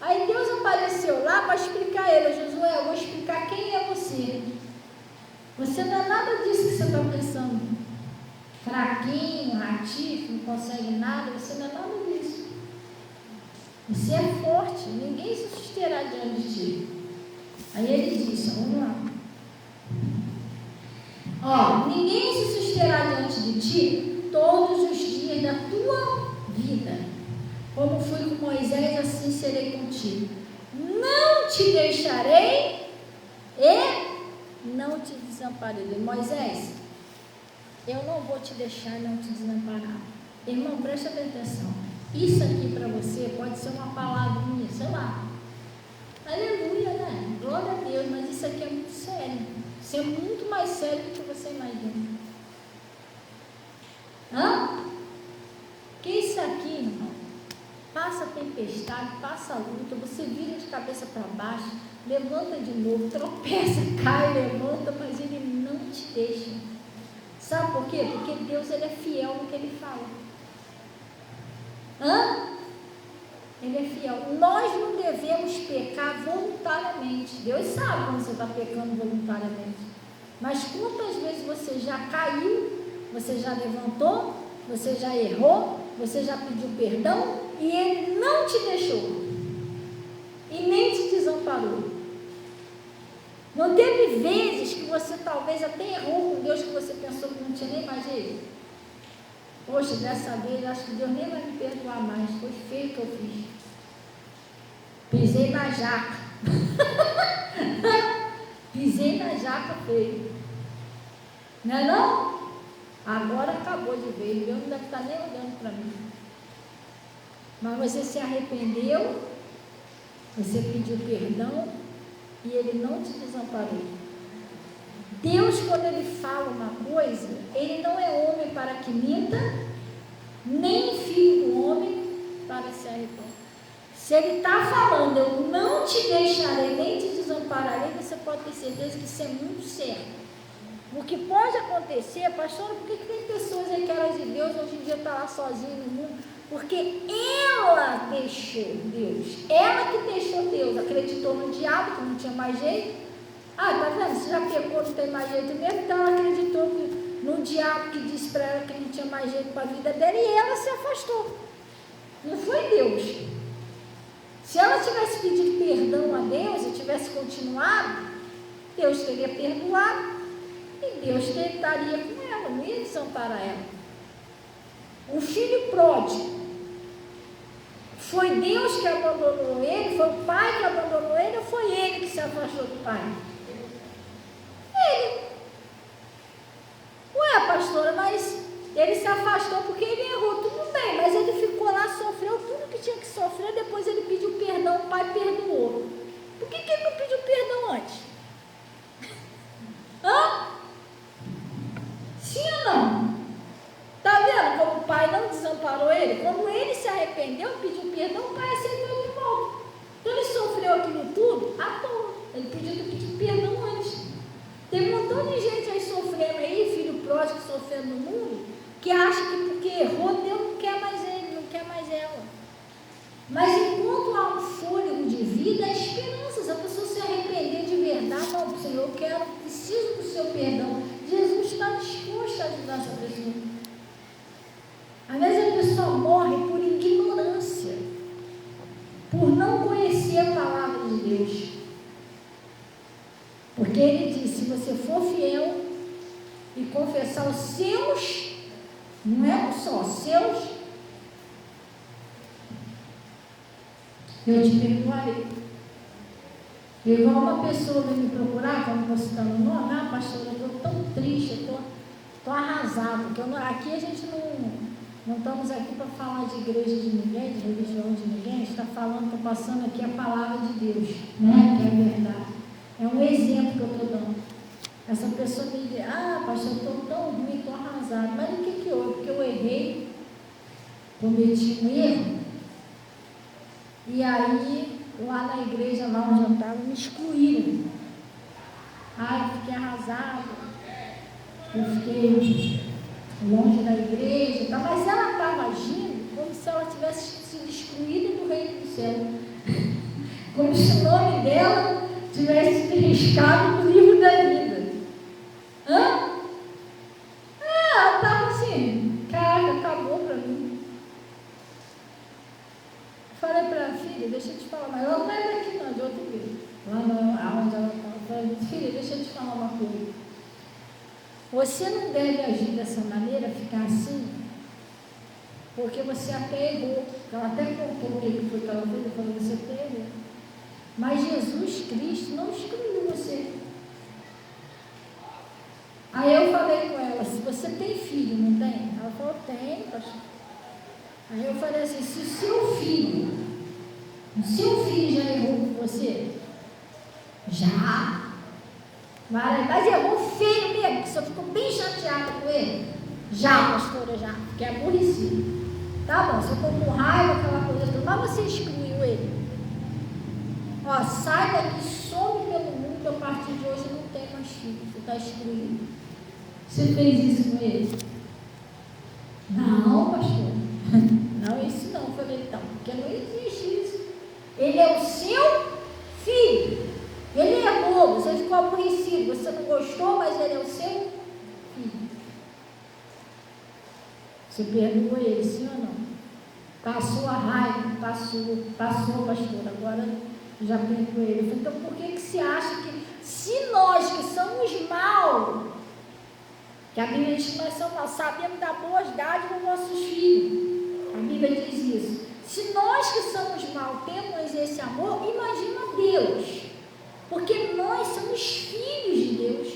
Aí Deus apareceu lá para explicar a ele, Josué, eu vou explicar quem é você. Você não é nada disso que você está pensando. Fraquinho, ratífico, não consegue nada. Você não é nada disso. Você é forte. Ninguém se susterá diante de ti. Aí ele disse, vamos lá. Ninguém se susterá diante de ti todos os dias da tua vida. Como fui com Moisés, assim serei contigo. Não te deixarei e não te desampararei. Moisés, eu não vou te deixar, não te desamparar. Irmão, presta atenção. Isso aqui para você pode ser uma palavrinha, sei lá. Aleluia, né? Glória a Deus, mas isso aqui é muito sério. Isso é muito mais sério do que você imagina. Que isso aqui, irmão, passa tempestade, passa luta, você vira de cabeça para baixo, levanta de novo, tropeça, cai, levanta, mas Ele não te deixa. Sabe por quê? Porque Deus, Ele é fiel no que Ele fala. Ele é fiel. Nós não devemos pecar voluntariamente. Deus sabe quando você está pecando voluntariamente. Mas quantas vezes você já caiu, você já levantou, você já errou, você já pediu perdão e Ele não te deixou e nem te desamparou. Não teve vezes que você talvez até errou com Deus, que você pensou que não tinha nem mais jeito? Poxa, dessa vez acho que Deus nem vai me perdoar mais, foi feio o que eu fiz. Pisei na jaca. Pisei na jaca feio. Não é não? Agora acabou de ver, Deus não deve estar nem olhando para mim. Mas você se arrependeu, você pediu perdão e Ele não te desamparou. Deus, quando Ele fala uma coisa, Ele não é homem para que minta, nem filho do homem para se arrepender. Se Ele está falando, eu não te deixarei, nem te desampararei, você pode ter certeza que isso é muito certo. O que pode acontecer, pastor, por que tem pessoas aí que eram de Deus, hoje em dia está lá sozinha no mundo? Porque ela deixou Deus, ela que deixou Deus, acreditou no diabo, que não tinha mais jeito. Tá vendo? Você já pecou, não tem mais jeito mesmo, então ela acreditou no diabo que disse para ela que não tinha mais jeito para a vida dela e ela se afastou. Não foi Deus. Se ela tivesse pedido perdão a Deus e tivesse continuado, Deus teria perdoado e Deus estaria com ela, não ia desamparar ela. O filho pródigo, foi Deus que abandonou ele, foi o pai que abandonou ele ou foi ele que se afastou do pai? Ele. Ué, pastora, mas ele se afastou porque ele errou, tudo bem, mas ele ficou lá, sofreu tudo que tinha que sofrer, depois ele pediu perdão, o pai perdoou. Por que ele não pediu perdão antes? Sim ou não? Está vendo como o pai não desamparou ele? Quando ele se arrependeu, pediu perdão, o pai aceitou ele de volta. Então ele sofreu aquilo tudo à toa. Ele podia ter pedido perdão antes. Tem um montão de gente aí sofrendo aí, filho pródigo sofrendo no mundo, que acha que porque errou, Deus não quer mais ele, não quer mais ela. Mas enquanto há um fôlego de vida, há esperanças. A pessoa se arrepender de verdade, não, Senhor, eu preciso do seu perdão. Jesus está disposto a ajudar essa pessoa. Às vezes a pessoa morre por ignorância, por não conhecer a palavra de Deus. Porque Ele diz, se você for fiel e confessar os seus, não é um só, seus, eu te perdoarei. Igual uma pessoa veio me procurar, como você está no nome, pastor, eu estou tão triste, eu estou arrasado, porque aqui a gente não estamos aqui para falar de igreja de ninguém, de religião de ninguém, a gente está falando, está passando aqui a palavra de Deus, né? Que é verdade. É um exemplo que eu estou dando. Essa pessoa me diz, pastor, eu estou tão ruim, estou arrasado. Mas o que houve? Porque eu errei, cometi um erro, e aí, lá na igreja, lá onde eu estava, me excluíram. Eu fiquei arrasada, eu fiquei longe da igreja, tá? Mas ela estava agindo como se ela tivesse sido excluída do reino do céu. Como se o nome dela tivesse sido riscado no livro da vida. Ela estava assim, caraca, acabou para mim. Falei para ela, filha, deixa eu te falar, mas ela não é daqui não, de outro igreja. Lá onde ela estava, eu falei, filha, deixa eu te falar uma coisa. Você não deve agir dessa maneira, ficar assim, porque você até errou. Ela até contou o que foi que ela fez, eu falei, você até errou. Mas Jesus Cristo não excluiu você. Aí eu falei com ela, se você tem filho, não tem? Ela falou, tem, pastor. Aí eu falei assim, se o seu filho já errou com você? Já. Mas errou feio mesmo, que você ficou bem chateada com ele? Já, pastora, já, porque é aborrecido. Tá bom, você ficou com raiva, aquela coisa toda, mas você excluiu ele. Sai daqui, some pelo mundo, a partir de hoje não tem mais filho, você está excluído. Você fez isso com ele? Não, pastor. Não, isso não. Ele é o seu filho. Ele é novo, você ficou aborrecido, você não gostou, mas ele é o seu filho. Você perdoa ele, sim ou não? Passou a raiva, passou, pastor, agora já perdoou ele. Então por que você acha que, se nós que somos mal, que a Bíblia diz que nós sabemos dar boas dádivas aos nossos filhos, a Bíblia diz isso. Se nós que somos mal temos esse amor, imagina Deus, porque nós somos filhos de Deus.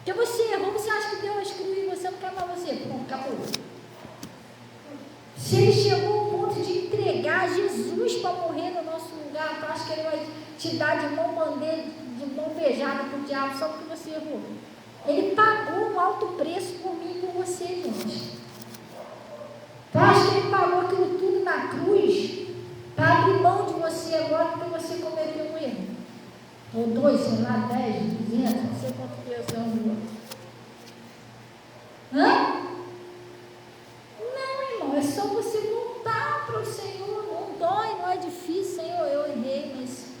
Porque você errou, você acha que Deus vai excluir você, não quer mais você, pronto, acabou. Se ele chegou ao ponto de entregar Jesus para morrer no nosso lugar, tu acha que ele vai te dar de mão beijada para o diabo só porque você errou? Ele pagou um alto preço por mim e por você, gente. Tu acha que ele pagou aquilo tudo na cruz para abrir mão de você agora porque você cometeu um erro? Ou 2, sei lá, 10, 200, não sei quanto que é o amor. Hã? Não, irmão, é só você voltar para o Senhor. Não dói, não é difícil, Senhor, eu errei, mas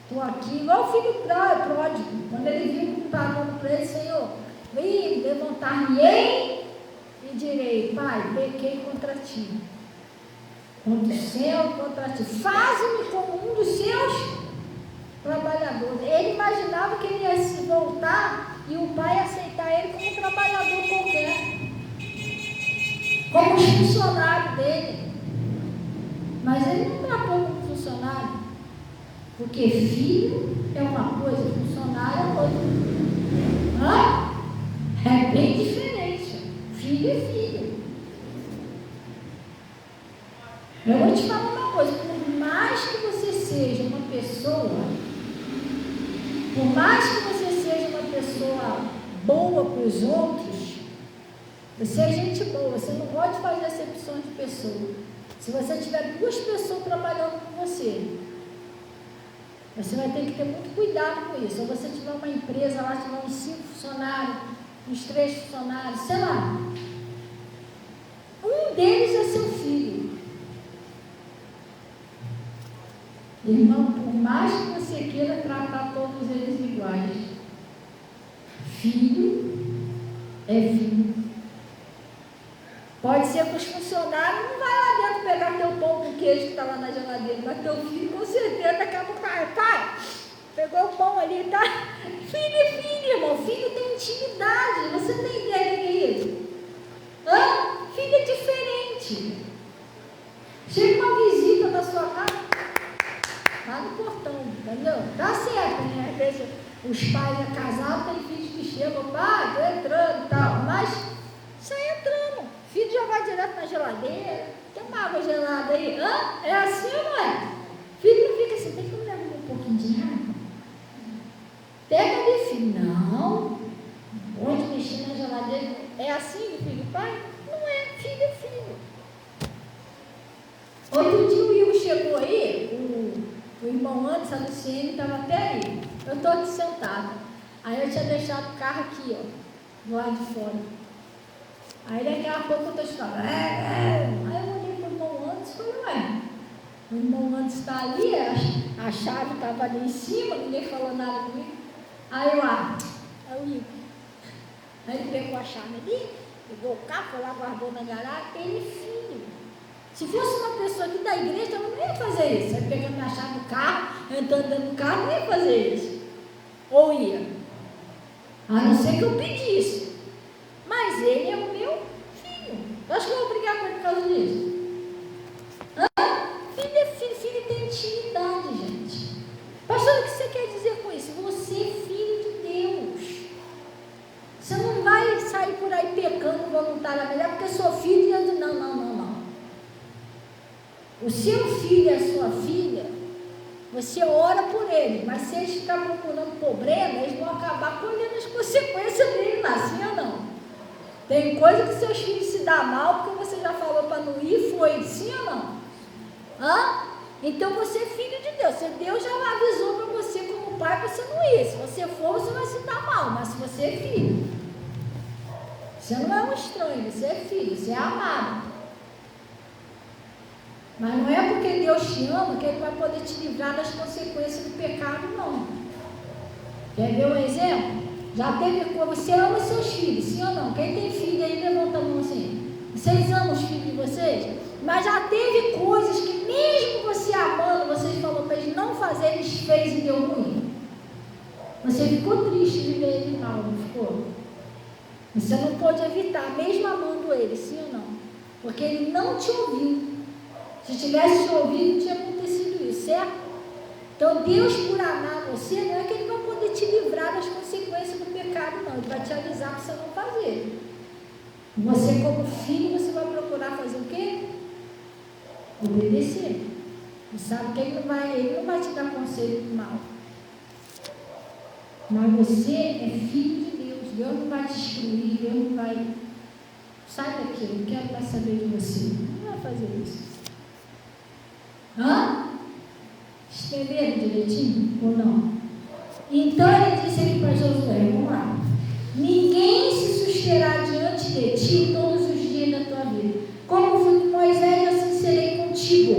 estou aqui. Igual o filho pródigo, quando ele viu que não estava dando para ele, Senhor, vem levantar-me-ei e direi, Pai, pequei contra ti, contra o céu, contra ti, faze-me como um dos seus trabalhadores. Ele imaginava que ele ia se voltar e o pai aceitar ele como um trabalhador qualquer, como funcionário dele. Mas ele não tratou como funcionário, porque filho é uma coisa, funcionário é outra. Hã? É bem diferente. Filho é filho. Eu vou te falar uma coisa, por mais que você seja uma pessoa, por mais que você seja uma pessoa boa para os outros, você é gente boa, você não pode fazer acepção de pessoa. Se você tiver 2 pessoas trabalhando com você, você vai ter que ter muito cuidado com isso. Se você tiver uma empresa lá, tiver uns 5 funcionários, uns 3 funcionários, sei lá, um deles é seu filho. Irmão, por mais que você queira tratar todos eles iguais, filho é filho. Pode ser que os funcionários não vai lá dentro pegar teu pão com queijo que está lá na geladeira, mas teu filho com certeza daqui a pouco, pai, pegou o pão ali, tá? Filho é filho, irmão, filho tem intimidade, você tem ideia do que é isso? Hã? Filho é diferente. Chega uma visita na sua casa, lá no portão, entendeu? Tá certo, né? Às vezes os pais é casado, tem filhos que chegam, pai, tô entrando e tal, mas sai entrando, filho já vai direto na geladeira, tem uma água gelada aí, hã? É assim ou não é? Filho não fica assim, tem que me levar um pouquinho de água? Pega ali, filho, não, onde mexer na geladeira, é assim, filho, pai? Não é, filho é filho. Outro dia o Igor chegou aí, o irmão antes, a Luciene, estava até aí. Eu estou aqui sentada. Aí eu tinha deixado o carro aqui, ó, do lado de fora. Aí daqui a pouco eu estou escutando. Aí eu olhei para o irmão antes e falei, ué, o irmão antes está ali, a chave estava ali em cima, ninguém falou nada comigo. Aí eu, é o Igor. Aí ele pegou a chave ali, pegou o carro, foi lá, guardou na garagem, ele filho. Se fosse uma pessoa aqui da igreja, eu não ia fazer isso. Ele pegando a chave do carro, entrando dentro do carro, não ia fazer isso. Ou ia. A não ser que eu pedisse. Mas ele é o meu filho. Eu acho que eu vou brigar com ele por causa disso. Filho é filho, filho tem intimidade, gente. Pastor, o que você quer dizer com isso? Você é filho de Deus. Você não vai sair por aí pecando voluntariamente, é porque sou filho e eu digo, não. O seu filho e a sua filha, você ora por ele, mas se eles ficarem procurando problema, eles vão acabar colhendo as consequências dele lá, sim ou não? Tem coisa que seus filhos se dão mal, porque você já falou para não ir, foi, sim ou não? Então você é filho de Deus, Deus já avisou para você como pai, para você não ir, se você for, você vai se dar mal, mas se você é filho, você não é um estranho, você é filho, você é amado. Mas não é porque Deus te ama que Ele vai poder te livrar das consequências do pecado, não. Quer ver um exemplo? Já teve coisa, você ama seus filhos, sim ou não? Quem tem filho aí, levanta a mão assim. Vocês amam os filhos de vocês? Mas já teve coisas que mesmo você amando, vocês falaram para eles não fazer, eles fez e deu ruim. Você ficou triste de ver ele mal, não ficou? Você não pode evitar, mesmo amando ele, sim ou não? Porque ele não te ouviu. Se tivesse te ouvido, não tinha acontecido isso, certo? Então Deus, por amar você, não é que Ele vai poder te livrar das consequências do pecado, não. Ele vai te avisar para você não fazer. Você, como filho, você vai procurar fazer o quê? Obedecer. E sabe que Ele não vai te dar conselho do mal. Mas você é filho de Deus. Deus não vai te excluir, Deus não vai... Sai daqui, eu não quero mais saber de você. Não vai fazer isso. Hã? Entenderam direitinho ou não? Então ele disse aqui para Josué, vamos lá. Ninguém se susterá diante de ti todos os dias da tua vida. Como fui com Moisés, assim serei contigo.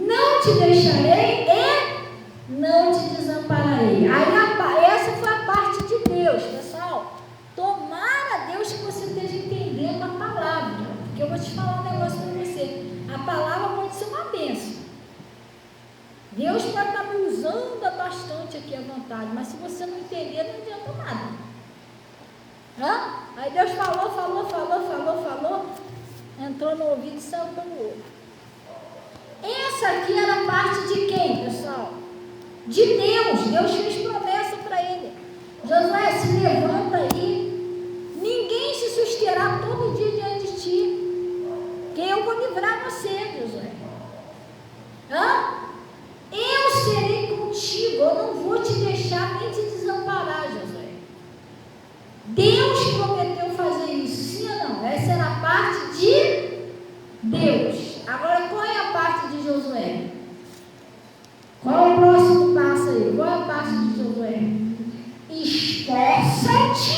Não te deixarei e não te desampararei. Aí essa foi a parte de Deus, pessoal. Tomara Deus que você esteja entendendo a palavra. Porque eu vou te falar um negócio para você. A palavra pode ser uma bênção. Deus pode estar me usando bastante aqui à vontade, mas se você não entender, não adianta nada. Hã? Aí Deus falou, entrou no ouvido e saiu pelo outro. Essa aqui era a parte de quem, pessoal? De Deus. Deus fez promessa para ele. Josué, se levanta aí. Ninguém se susterá todo dia diante de ti, que eu vou livrar você, Josué. Hã? Eu serei contigo, eu não vou te deixar nem te desamparar, Josué. Deus prometeu fazer isso, sim ou não? Essa era a parte de Deus. Agora, qual é a parte de Josué? Qual é o próximo passo aí? Qual é a parte de Josué? Esforça-te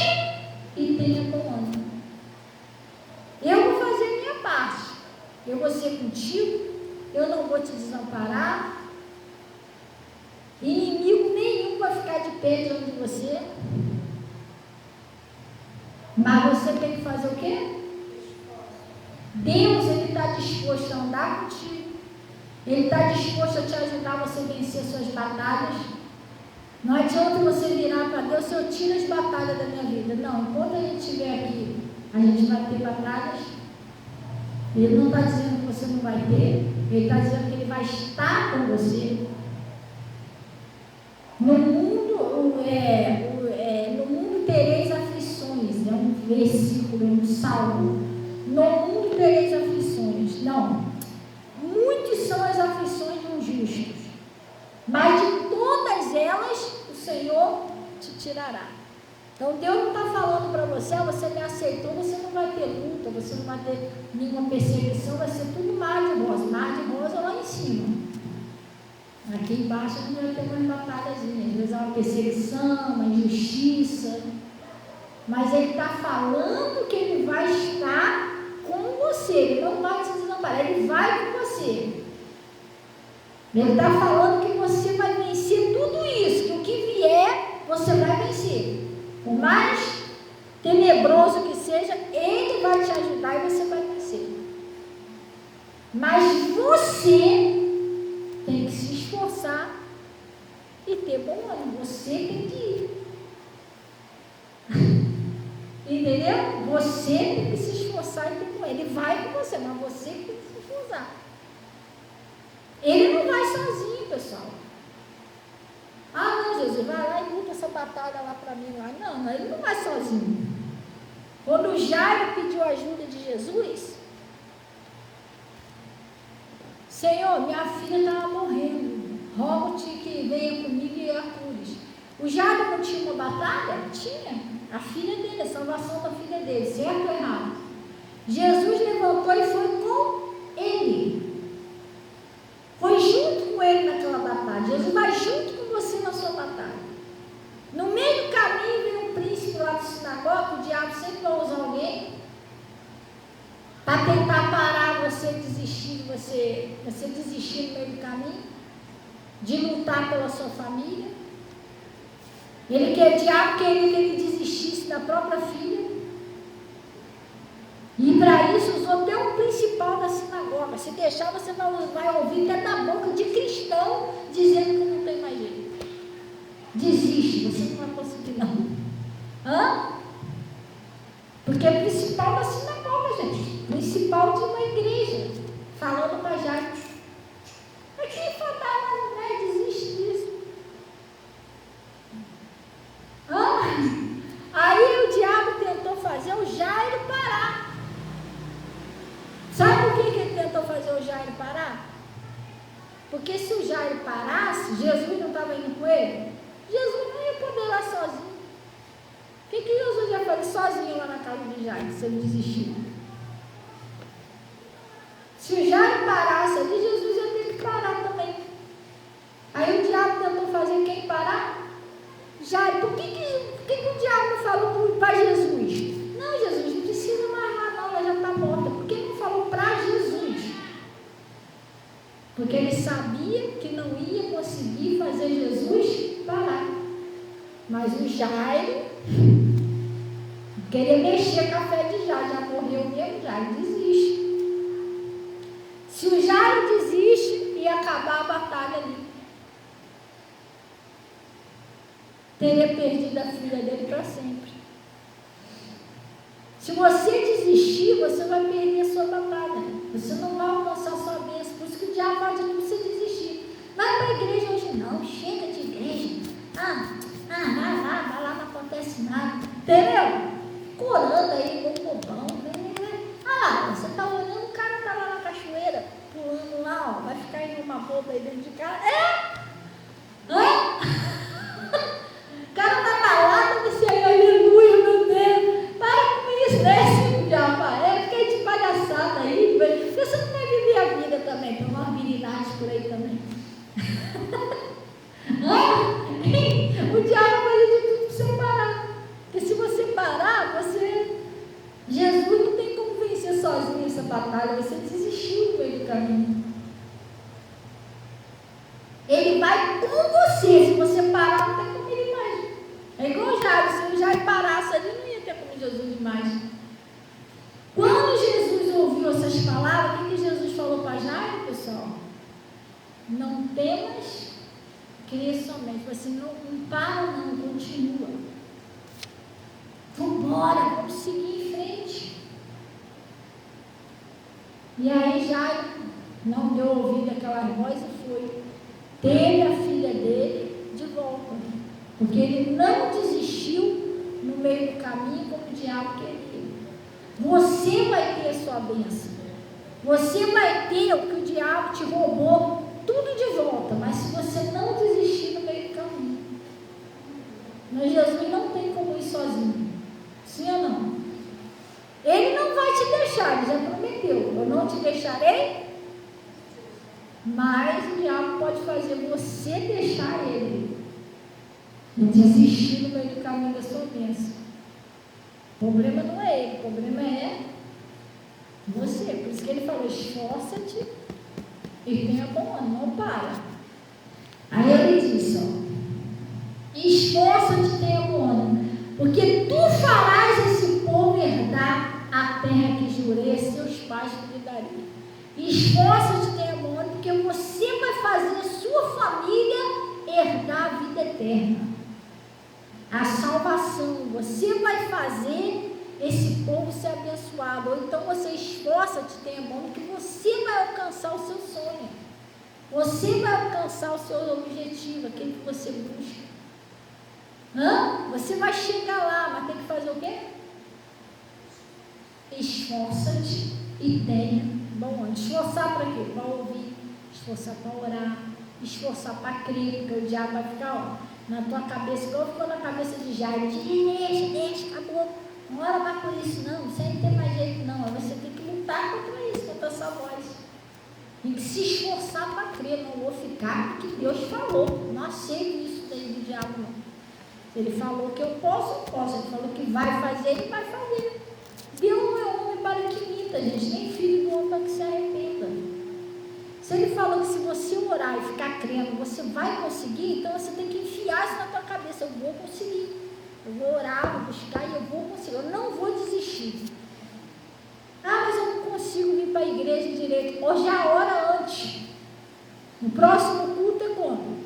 e tenha bom ânimo. Eu vou fazer a minha parte. Eu vou ser contigo, eu não vou te desamparar. Inimigo nenhum vai ficar de pé diante de você. Mas você tem que fazer o quê? Deus, Ele está disposto a andar contigo. Ele está disposto a te ajudar a você vencer suas batalhas. Não adianta você virar para Deus, eu tiro as batalhas da minha vida. Não, enquanto a gente estiver aqui, a gente vai ter batalhas. Ele não está dizendo que você não vai ter. Ele está dizendo que Ele vai estar com você. No mundo tereis aflições, é um versículo, é um salmo. No mundo tereis aflições. Não, muitas são as aflições de um justo, mas de todas elas o Senhor te tirará. Então Deus não está falando para você, você me aceitou, você não vai ter luta, você não vai ter nenhuma perseguição, vai ser tudo mar de rosa lá em cima. Aqui embaixo a gente vai ter umas batalhazinhas, às vezes é uma perseguição, uma injustiça, mas Ele está falando que Ele vai estar com você, Ele não vai te desamparar, Ele vai com você. Ele está falando que você vai vencer tudo isso, que o que vier, você vai vencer. Por mais tenebroso que seja, Ele vai te ajudar e você vai vencer. Mas você tem que se esforçar e ter bom ânimo. Você tem que ir. Entendeu? Você tem que se esforçar e ter bom ânimo. Ele vai com você, mas você tem que se esforçar. Ele não vai sozinho, pessoal. Ah, não, Jesus, vai lá e luta essa batalha lá para mim lá. Não, ele não vai sozinho. Quando o Jairo pediu ajuda de Jesus, Senhor, minha filha estava morrendo, rogo-te que venha comigo e a cures. O Jairo não tinha uma batalha? Tinha. A filha dele, a salvação da filha dele, certo ou errado? Jesus levantou e foi com ele. Foi junto com ele naquela batalha. Jesus vai junto com você na sua batalha. No meio do caminho vem um príncipe lá do sinagoga, o diabo sempre vai usar alguém para tentar parar você desistir no meio do caminho, de lutar pela sua família. O diabo queria que ele desistisse da própria filha. E para isso usou até o principal da sinagoga. Se deixar, você vai ouvir até da boca de cristão dizendo que não tem mais jeito. Desiste, você não vai conseguir não. Porque é principal da sinagoga, gente. Principal de uma igreja. Falando para Jairo. Mas quem falava, não vai desistir disso. Aí o diabo tentou fazer o Jairo parar. Sabe por que ele tentou fazer o Jairo parar? Porque se o Jairo parasse, Jesus não estava indo com ele, Jesus não ia poder ir lá sozinho. O que Jesus ia fazer sozinho lá na casa de Jairo, se ele desistir? Se o Jairo parasse ali, Jesus ia ter que parar também. Aí o diabo tentou fazer quem parar? Jairo. Por que o diabo não falou para Jesus? Não, Jesus, não precisa mais lá não, ela já está morta. Por que não falou para Jesus? Porque ele sabia que não ia conseguir fazer Jesus parar. Mas o Jairo queria mexer com a fé de Jairo, já morreu mesmo, Jairo desiste. Se o Jairo desiste, ia acabar a batalha ali. Teria perdido a filha dele para sempre. Se você desistir, você vai perder a sua batalha. Você não vai alcançar a sua bênção. Por isso que o diabo vai dizer para você desistir. Vai para a igreja hoje não, chega de igreja. Vai lá, não acontece nada. Entendeu? Corando aí, igual bobão. Você está olhando, o cara está lá na cachoeira, pulando lá, vai ficar indo uma boba aí dentro de casa. O cara está balado, você aí, aleluia, meu Deus. Para com isso, né? Se diabo fiquei de palhaçada aí, porque você não vai viver a vida também, tem uma habilidade por aí também. O diabo vai fazer de tudo para você parar. Porque se você parar, Jesus não tem como vencer sozinho essa batalha, você desistiu no meio do caminho. Ele vai com você, se você parar, não tem como ele mais. É igual o Jairo, se o Jairo parasse ali, não ia ter como Jesus mais. Quando Jesus ouviu essas palavras, o que Jesus falou para Jairo, pessoal? Não temas, crê somente. Assim, não para não, continua. Vambora, vamos seguir em frente. E aí Jairo não deu ouvido àquela voz e foi. Teve a filha dele de volta. Porque ele não desistiu no meio do caminho como o diabo queria. Você vai ter a sua bênção. Você vai ter o que o diabo te roubou, tudo de volta. Mas se você não desistir no meio do caminho. Mas Jesus não tem como ir sozinho. Sim ou não? Ele não vai te deixar, ele já prometeu. Eu não te deixarei. Mas o diabo pode fazer você deixar ele. E desistir no meio do caminho da sua bênção. O problema não é ele, o problema é você. Por isso que ele falou, esforça-te e tenha bom ânimo, não para. Aí ele disse, esforça-te e tenha bom ânimo, porque tu farás esse povo herdar a terra que jurei a seus pais que lhe daria. Esforça-te e tenha bom ânimo, porque você vai fazer a sua família herdar a vida eterna. A salvação, você vai fazer esse povo ser abençoado. Ou então você esforça-te, tenha bom, que você vai alcançar o seu sonho. Você vai alcançar o seu objetivo, aquele que você busca. Você vai chegar lá, mas tem que fazer o quê? Esforça-te e tenha bom ânimo. Esforçar para quê? Para ouvir, esforçar para orar, esforçar para crer, porque o diabo vai ficar, na tua cabeça, igual ficou na cabeça de Jairo, deixa, acabou, não ora mais por isso não, isso aí não tem mais jeito não, você tem que lutar contra isso, contra essa voz, tem que se esforçar para crer, não vou ficar, porque Deus falou, não aceito isso daí do diabo não, ele falou que eu posso, ele falou que vai fazer, ele vai fazer, Deus não é homem para ele que imita, gente, nem filho do homem para que se arrependa. Se ele falou que se você orar e ficar crendo, você vai conseguir, então você tem que enfiar isso na tua cabeça, eu vou conseguir. Eu vou orar, vou buscar e eu vou conseguir, eu não vou desistir. Ah, mas eu não consigo vir para a igreja direito. Ou já ora antes. No próximo culto é quando?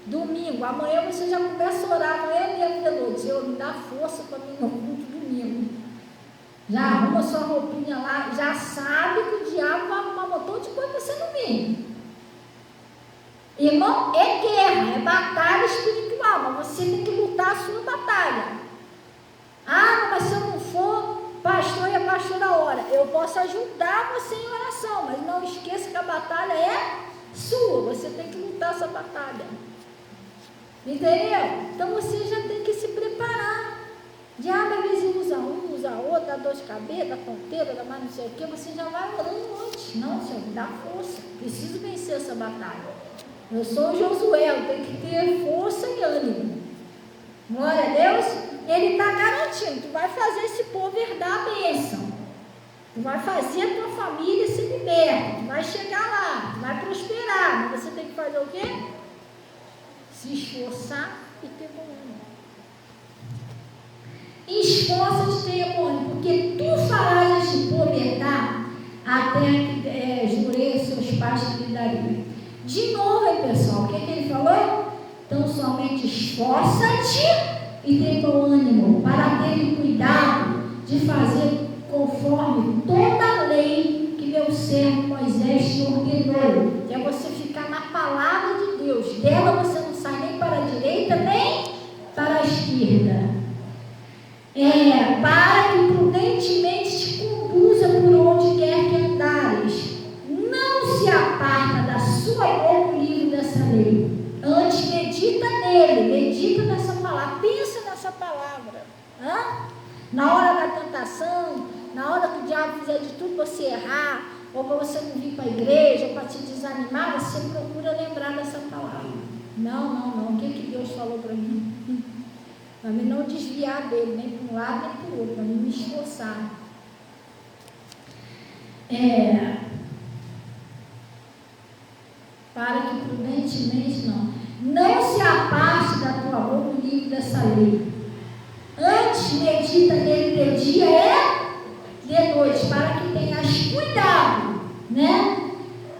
Domingo. Amanhã você já começa a orar. Amanhã mesmo de noite. Senhor, me dá força para mim no culto domingo. Já arruma sua roupinha lá. Já sabe que o diabo vai arrumar um montão de coisa para você domingo. Irmão, é guerra, é batalha espiritual. Mas você tem que lutar a sua batalha. Ah, mas se eu não for pastor e a pastora ora, eu posso ajudar você em oração, mas não esqueça que a batalha é sua, você tem que lutar essa batalha, entendeu? Então você já tem que se preparar. Diabo às vezes usa um, usa outro, dá dor de cabeça, dá ponteira, dá mais não sei o que, você já vai orando antes. Não, Senhor, me dá força, preciso vencer essa batalha. Eu sou o Josué, eu tenho que ter força e ânimo. Glória a Deus. Ele está garantindo, tu vai fazer esse povo herdar a bênção, tu vai fazer a tua família se liberta, tu vai chegar lá, tu vai prosperar, mas você tem que fazer o quê? Se esforçar e ter bom ânimo. Esforça-te e ter bom ânimo, porque tu farás este povo herdar a terra que jurei aos seus pais que lhe daria. De novo, hein, pessoal, o que ele falou? Então somente esforça-te e tem bom ânimo, para ter cuidado de fazer conforme toda a lei que meu servo Moisés te ordenou. É você ficar na palavra de Deus. Dela você não sai nem para a direita, nem para a esquerda. Para que prudentemente te conduza por onde quer que andares. Não se aparta da sua boca o livro dessa lei. Antes medita nele, medita nessa palavra, pensa nessa palavra. Na hora da tentação, na hora que o diabo fizer de tudo para você errar, ou para você não vir para a igreja, ou para te desanimar, você procura lembrar dessa palavra. Não, o que Deus falou para mim? Para mim não desviar dele, nem para um lado nem para o outro, para mim me esforçar. Para que prudentemente não se aparte da tua boca o livro dessa lei. Antes medita nele de dia e de noite, para que tenhas cuidado,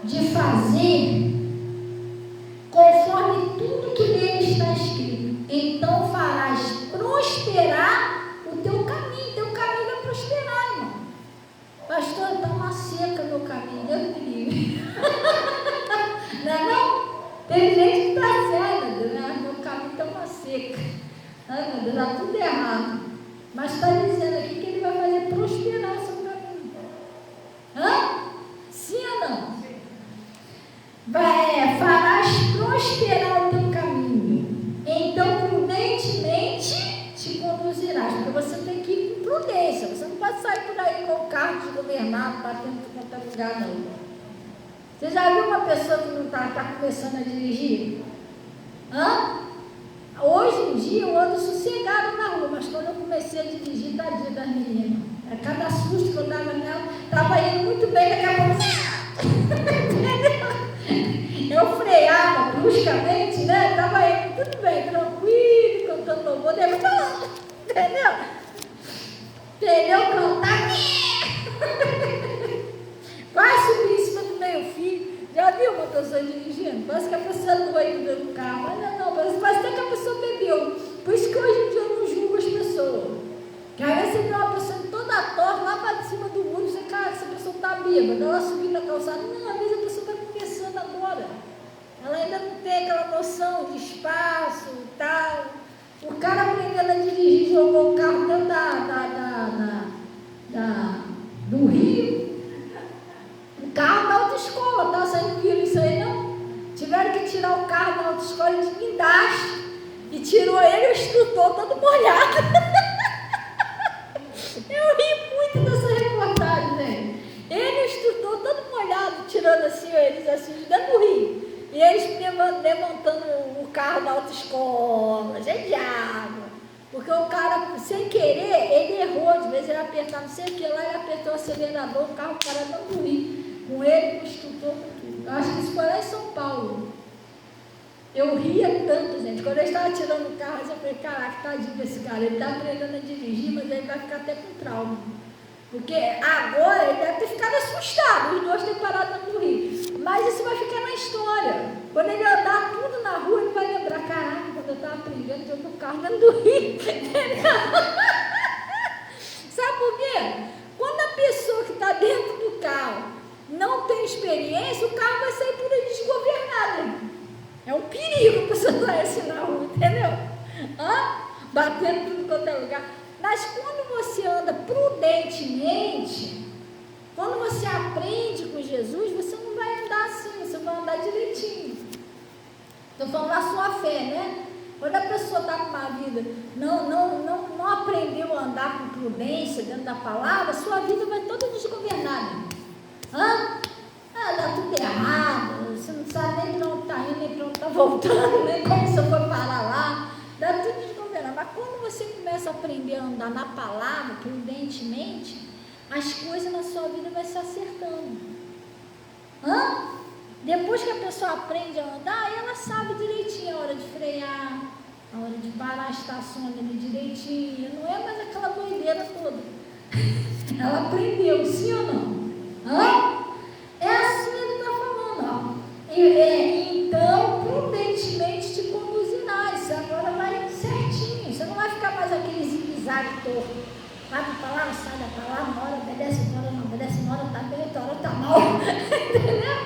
de fazer conforme tudo que nele está escrito. Então farás prosperar o teu caminho. Teu caminho vai prosperar, irmão. Pastor, está uma seca meu caminho, Deus me livre. Não? Tem gente que está dizendo, meu caminho está uma seca. Ai, meu Deus, está tudo errado. Mas está dizendo aqui que ele vai fazer prosperar o seu caminho. Sim ou não? Sim. Farás prosperar o teu caminho. Então, prudentemente te conduzirás. Porque você tem que ir com prudência. Você não pode sair por aí com o carro desgovernado, batendo por qualquer lugar, não. Você já viu uma pessoa que não está começando a dirigir? Hoje em dia eu ando sossegado na rua, mas quando eu comecei a dirigir, tadinha das meninas. Cada susto que eu dava nela, estava indo muito bem, daqui a pouco. Eu freava bruscamente, estava indo tudo bem, tranquilo, cantando louvor, entendeu? Cantar. Quase subi em cima do meu filho. Já viu uma pessoa dirigindo? Parece que a pessoa é doida no carro. Mas não, parece até que a pessoa bebeu. Por isso que hoje em dia eu não julgo as pessoas. Porque às vezes você vê uma pessoa toda torta lá para cima do muro, você, cara, essa pessoa está bêbada, ela subindo na calçada. Não, às vezes a pessoa está começando agora. Ela ainda não tem aquela noção de espaço e tal. O cara aprendendo a dirigir, jogou o carro dentro do rio. O carro da autoescola, tá? Vocês não viram isso aí, não? Tiveram que tirar o carro da autoescola de guindaste e tirou ele e o instrutor todo molhado. Eu ri muito dessa reportagem, né? Ele e o instrutor todo molhado, tirando assim, eles assim, dentro do rio. E eles levantando o carro da autoescola, cheio de água. Porque o cara, sem querer, ele errou, de vez ele apertar não sei o que lá, ele apertou o acelerador, o carro parou dando ruim. Com ele, com o instrutor, com tudo. Eu acho que isso foi lá em São Paulo. Eu ria tanto, gente. Quando eu estava tirando o carro, eu falei, caraca, tadinho desse cara. Ele está aprendendo a dirigir, mas ele vai ficar até com trauma. Porque agora ele deve ter ficado assustado, os dois terem parado no rio. Mas isso vai ficar na história. Quando ele andar tudo na rua, ele vai lembrar, caraca, quando eu estava aprendendo, eu joguei o carro dentro do rio. Sabe por quê? Quando a pessoa que está dentro do carro não tem experiência, o carro vai sair por aí desgovernado. É um perigo a pessoa sair assim na rua, entendeu? Batendo tudo quanto é lugar. Mas quando você anda prudentemente, quando você aprende com Jesus, você não vai andar assim, você vai andar direitinho. Estou falando da sua fé, né? Quando a pessoa está com uma vida, não aprendeu a andar com prudência dentro da palavra, sua vida vai toda desgovernada. Dá tudo errado, você não sabe nem para onde está indo, nem para onde está voltando, nem como você foi parar lá, dá tudo desgovernado. Mas quando você começa a aprender a andar na palavra, prudentemente, as coisas na sua vida vão se acertando. Depois que a pessoa aprende a andar, ela sabe direitinho a hora de frear, a hora de parar, estaciona ali direitinho, não é mais aquela doideira toda. Ela aprendeu, sim ou não? É assim que ele está falando, então, prudentemente te conduzirás. Você agora vai certinho, você não vai ficar mais aquele zigue-zague torto. Vai para a palavra, sai da palavra, uma hora obedece, uma hora não obedece, uma hora está bem, outra hora está mal. Entendeu?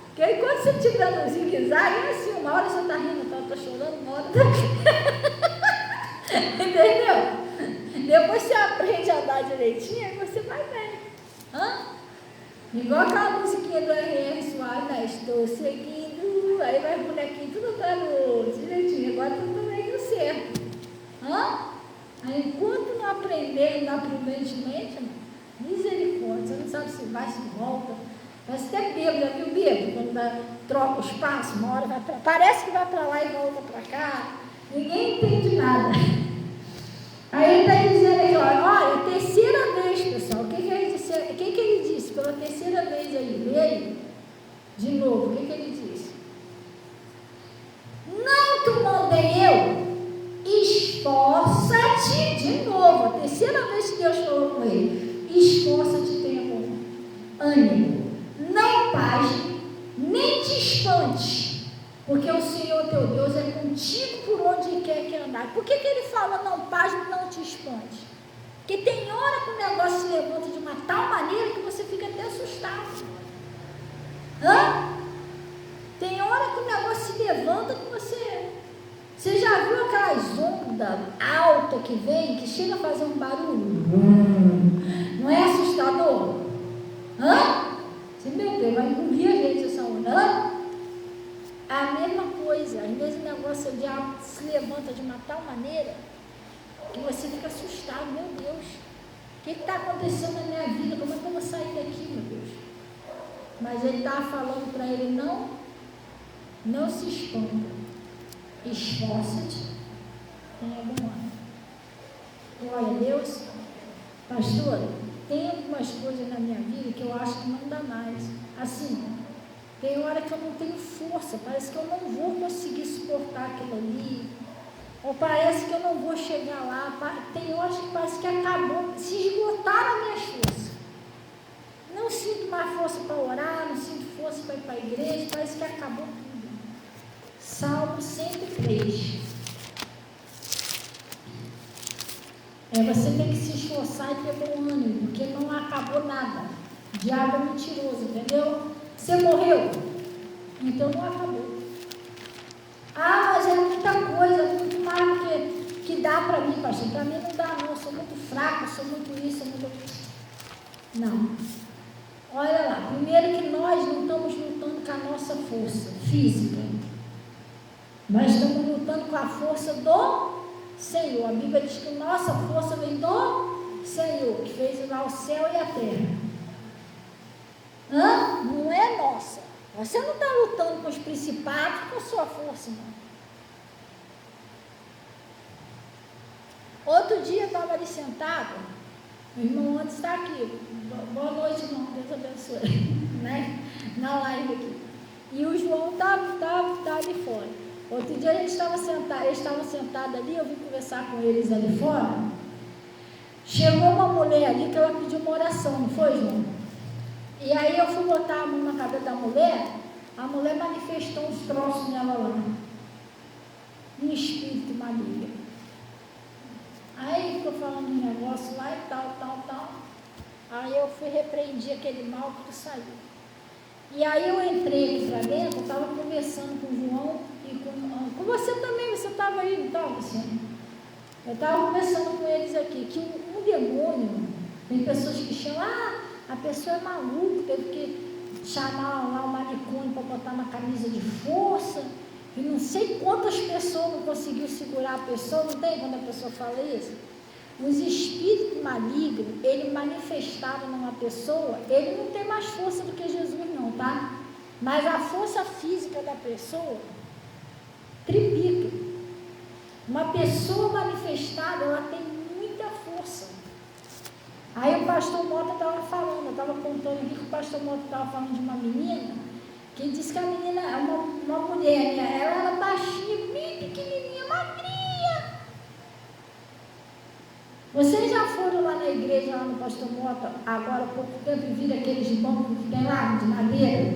Porque aí quando você estiver no zigue-zague, é assim, uma hora você está rindo, outra hora está chorando, uma hora está... Entendeu? Depois você aprende a andar direitinho, aí você vai bem. Igual aquela musiquinha do R.R. Soares, né? Estou seguindo, aí vai o bonequinho tudo dando direitinho, agora tudo meio certo. Aí enquanto não aprender a andar prudentemente, misericórdia, você não sabe se vai, se volta. Parece até bêbado, já viu bêbado? Quando troca os passos, uma hora vai para... Parece que vai para lá e volta para cá. Ninguém entende nada. Aí ele está dizendo aí, olha, terceira vez, pessoal, o que ele disse? Pela terceira vez aí, veio de novo, o que ele disse? Não te mandei eu, esforça-te, de novo, a terceira vez que Deus falou com ele, esforça-te, tenha bom ânimo, não passe, nem te espante, porque o Senhor teu Deus é contigo por onde quer que andar. Por que ele fala não passe, não te espante? Porque tem hora que o negócio se levanta de uma tal maneira que você fica até assustado. Tem hora que o negócio se levanta que você... Você já viu aquelas ondas altas que vem, que chega a fazer um barulho? Não é assustador? Você, meu Deus, vai engolir a gente essa onda. A mesma coisa, às vezes o negócio, o diabo se levanta de uma tal maneira que você fica assustado, meu Deus, o que está acontecendo na minha vida? Como é que eu vou sair daqui, meu Deus? Mas ele estava falando para ele, não se espanta, esforça-te, tenha bom ânimo. Glória a Deus. Pastor, tem algumas coisas na minha vida que eu acho que não dá mais. Assim, tem hora que eu não tenho força, parece que eu não vou conseguir suportar aquilo ali, ou parece que eu não vou chegar lá. Tem horas que parece que acabou, se esgotaram as minhas forças. Não sinto mais força para orar, não sinto força para ir para a igreja, parece que acabou tudo. Salmo 103. Você tem que se esforçar e ter bom ânimo, porque não acabou nada. O diabo é mentiroso, entendeu? Você morreu, então não acabou. Mas é muita coisa, muito mais que dá para mim, pastor. Para mim não dá não, eu sou muito fraca, sou muito isso, sou muito... Não. Olha lá, primeiro que nós não estamos lutando com a nossa força física. Nós estamos lutando com a força do Senhor. A Bíblia diz que nossa força vem do Senhor, que fez lá o céu e a terra. Não é nossa. Você não está lutando com os principados com a sua força, não. Outro dia eu estava ali sentada, o irmão antes está aqui. Boa noite, irmão, Deus abençoe, né? Na live aqui. E o João estava ali fora. Outro dia eles estavam sentados ali, eu vim conversar com eles ali fora. Chegou uma mulher ali que ela pediu uma oração, não foi, João? E aí eu fui botar a mão na cabeça da mulher, a mulher manifestou uns troços nela lá. Um espírito maligno. Aí ficou falando um negócio lá e tal. Aí eu fui repreendi aquele mal que saiu. E aí eu entrei aqui para dentro, eu estava conversando com o João e com você também, você estava aí, não estava, Luciano? Eu estava conversando com eles aqui, que um demônio, tem pessoas que chamam, a pessoa é maluca, teve que chamar lá o manicômio para botar uma camisa de força, e não sei quantas pessoas não conseguiu segurar a pessoa, não tem quando a pessoa fala isso? Os espíritos malignos, ele manifestado numa pessoa, ele não tem mais força do que Jesus não, tá? Mas a força física da pessoa triplica. Uma pessoa manifestada, ela tem muita força. Aí o pastor Mota estava falando, eu estava contando aqui que o pastor Mota estava falando de uma menina, que disse que a menina é uma mulher, né? Ela era baixinha, bem pequenininha, magrinha. Vocês já foram lá na igreja, lá no pastor Mota, agora há pouco tempo, e viram aqueles bancos que tem lá, de madeira?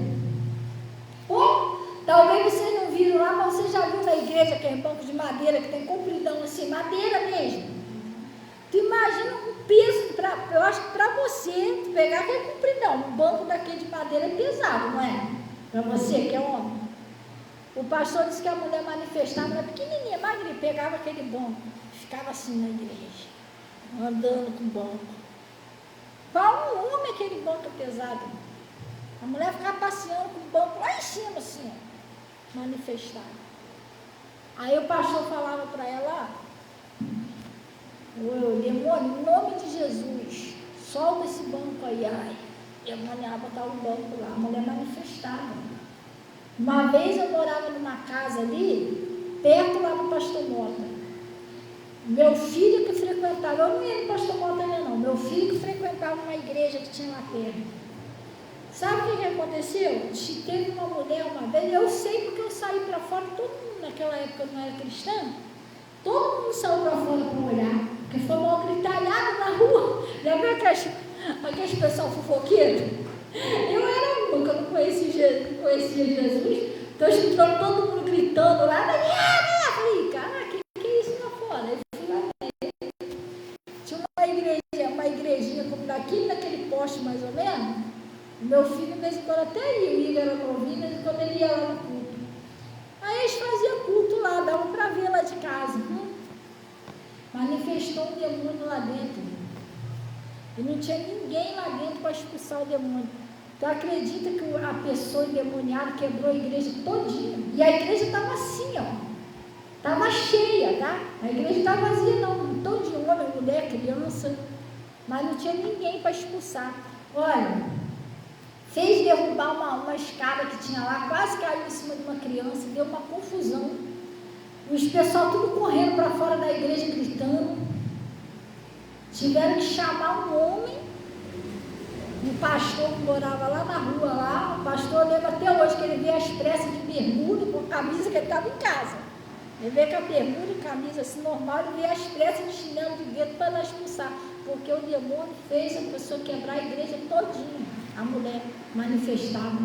Ou, talvez vocês não viram lá, mas vocês já viram na igreja aqueles bancos de madeira que tem compridão assim, madeira mesmo. Tu imagina um peso, eu acho que para você pegar aquele compridão, um banco daquele de madeira é pesado, não é? Para você que é homem. O pastor disse que a mulher manifestava, era pequenininha, magrinha, pegava aquele banco, ficava assim na igreja, andando com o banco. Para um homem aquele banco é pesado. A mulher ficava passeando com o banco lá em cima, assim, ó, manifestado. Aí o pastor falava para ela, o demônio, em nome de Jesus, solta esse banco aí, ai. Eu mandava botar o banco lá, a mulher manifestava. Uma vez eu morava numa casa ali, perto lá do pastor Mota. Meu filho que frequentava, eu não ia no pastor Mota ainda não, meu filho que frequentava uma igreja que tinha lá perto. Sabe o que aconteceu? Teve uma mulher uma vez, eu sei porque eu saí para fora, todo mundo naquela época não era cristão, todo mundo saiu para fora para olhar, porque foi uma gritalhada na rua. Já viu aqueles pessoal fofoqueiro? Eu era uma que eu não conhecia Jesus, então escutando todo mundo gritando lá, eu falei, cara, que é isso lá fora? Eu fui lá ver. Tinha uma igrejinha como daqui, naquele poste mais ou menos. O meu filho, de vez em quando, até ia, o Igor era novinho, de quando ele ia lá no culto. Aí eles faziam culto lá, dava para ver lá de casa. Manifestou um demônio lá dentro. E não tinha ninguém lá dentro para expulsar o demônio. Tu acredita que a pessoa endemoniada quebrou a igreja todinha? E a igreja estava assim, ó. Estava cheia, tá? A igreja estava vazia não. Todo de homem, mulher, criança. Mas não tinha ninguém para expulsar. Olha, fez derrubar uma escada que tinha lá, quase caiu em cima de uma criança, deu uma confusão. Os pessoal tudo correndo para fora da igreja gritando. Tiveram que chamar um homem, um pastor que morava lá na rua lá. O pastor lembra até hoje que ele veio às pressas de bermuda com camisa, que ele estava em casa. Ele veio com a bermuda e camisa assim normal, ele veio às pressas de chinelo de dedo para não expulsar, porque o demônio fez a pessoa quebrar a igreja todinha, a mulher manifestada.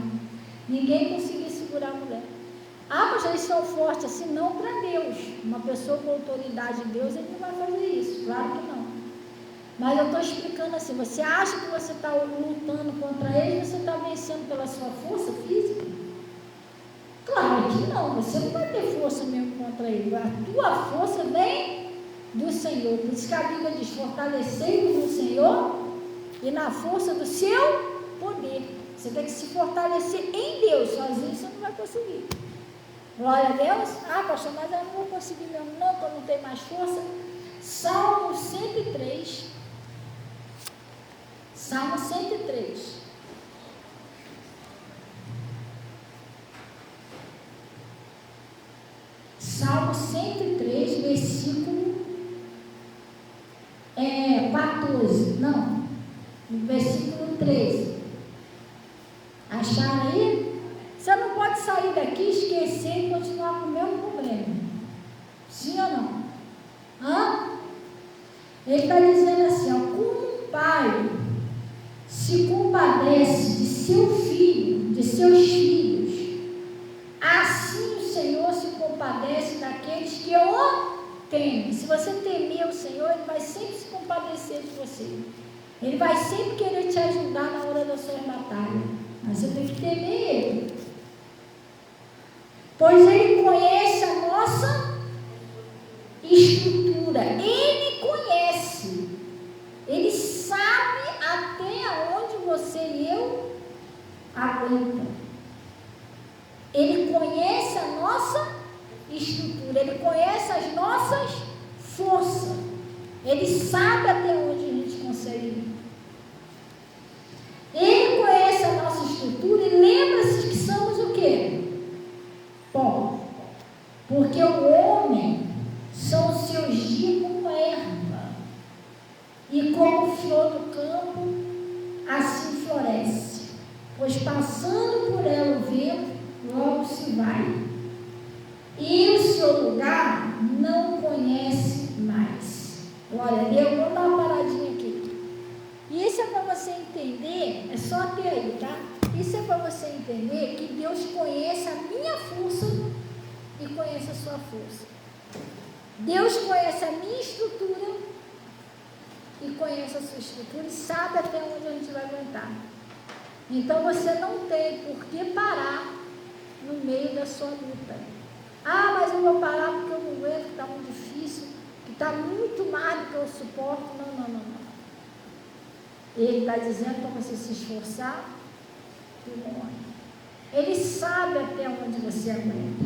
Ninguém conseguia segurar a mulher. Mas eles são fortes assim, não para Deus. Uma pessoa com autoridade de Deus, ele não vai fazer isso, claro que não. Mas eu estou explicando assim, você acha que você está lutando contra ele, você está vencendo pela sua força física? Claro que não, você não vai ter força mesmo contra ele. A tua força vem do Senhor. Por isso que a Bíblia diz, fortalecei-vos no Senhor e na força do seu poder. Você tem que se fortalecer em Deus, sozinho você não vai conseguir. Glória a Deus. Pastor, mas eu não vou conseguir mesmo não, porque eu não tenho mais força. Salmo 103. Salmo 103. Salmo 103, versículo 14, não, no versículo 13. Acharam aí? Você não pode sair daqui, esquecer e continuar com o mesmo problema. Sim ou não? Hã? Ele está dizendo assim, ó, como um pai se compadece de seu filho, de seus filhos, assim o Senhor se compadece daqueles que o temem. Se você temer o Senhor, Ele vai sempre se compadecer de você. Ele vai sempre querer te ajudar na hora das suas batalhas. Mas você tem que temer Ele. Pois Ele conhece a nossa estrutura. Ele conhece. Ele sabe até onde você e eu aguentam. Ele conhece a nossa estrutura. Ele conhece as nossas forças. Ele sabe até onde a gente consegue ir. Ele conhece a nossa estrutura e lembra-se que somos o quê? Bom, porque o homem são os seus dias como erva, e como flor do campo, assim floresce, pois passando por ela o vento, logo se vai, e o seu lugar não conhece mais. Glória a Deus, vamos dar uma paradinha aqui. E isso é para você entender, é só até aí, tá? Isso é para você entender que Deus conhece a minha força e conhece a sua força. Deus conhece a minha estrutura e conhece a sua estrutura e sabe até onde a gente vai aguentar. Então você não tem por que parar no meio da sua luta. Ah, mas eu vou parar porque eu não aguento, que está muito difícil, que está muito mais do que eu suporto. Não. Ele está dizendo para você se esforçar e morre. Ele sabe até onde você aguenta.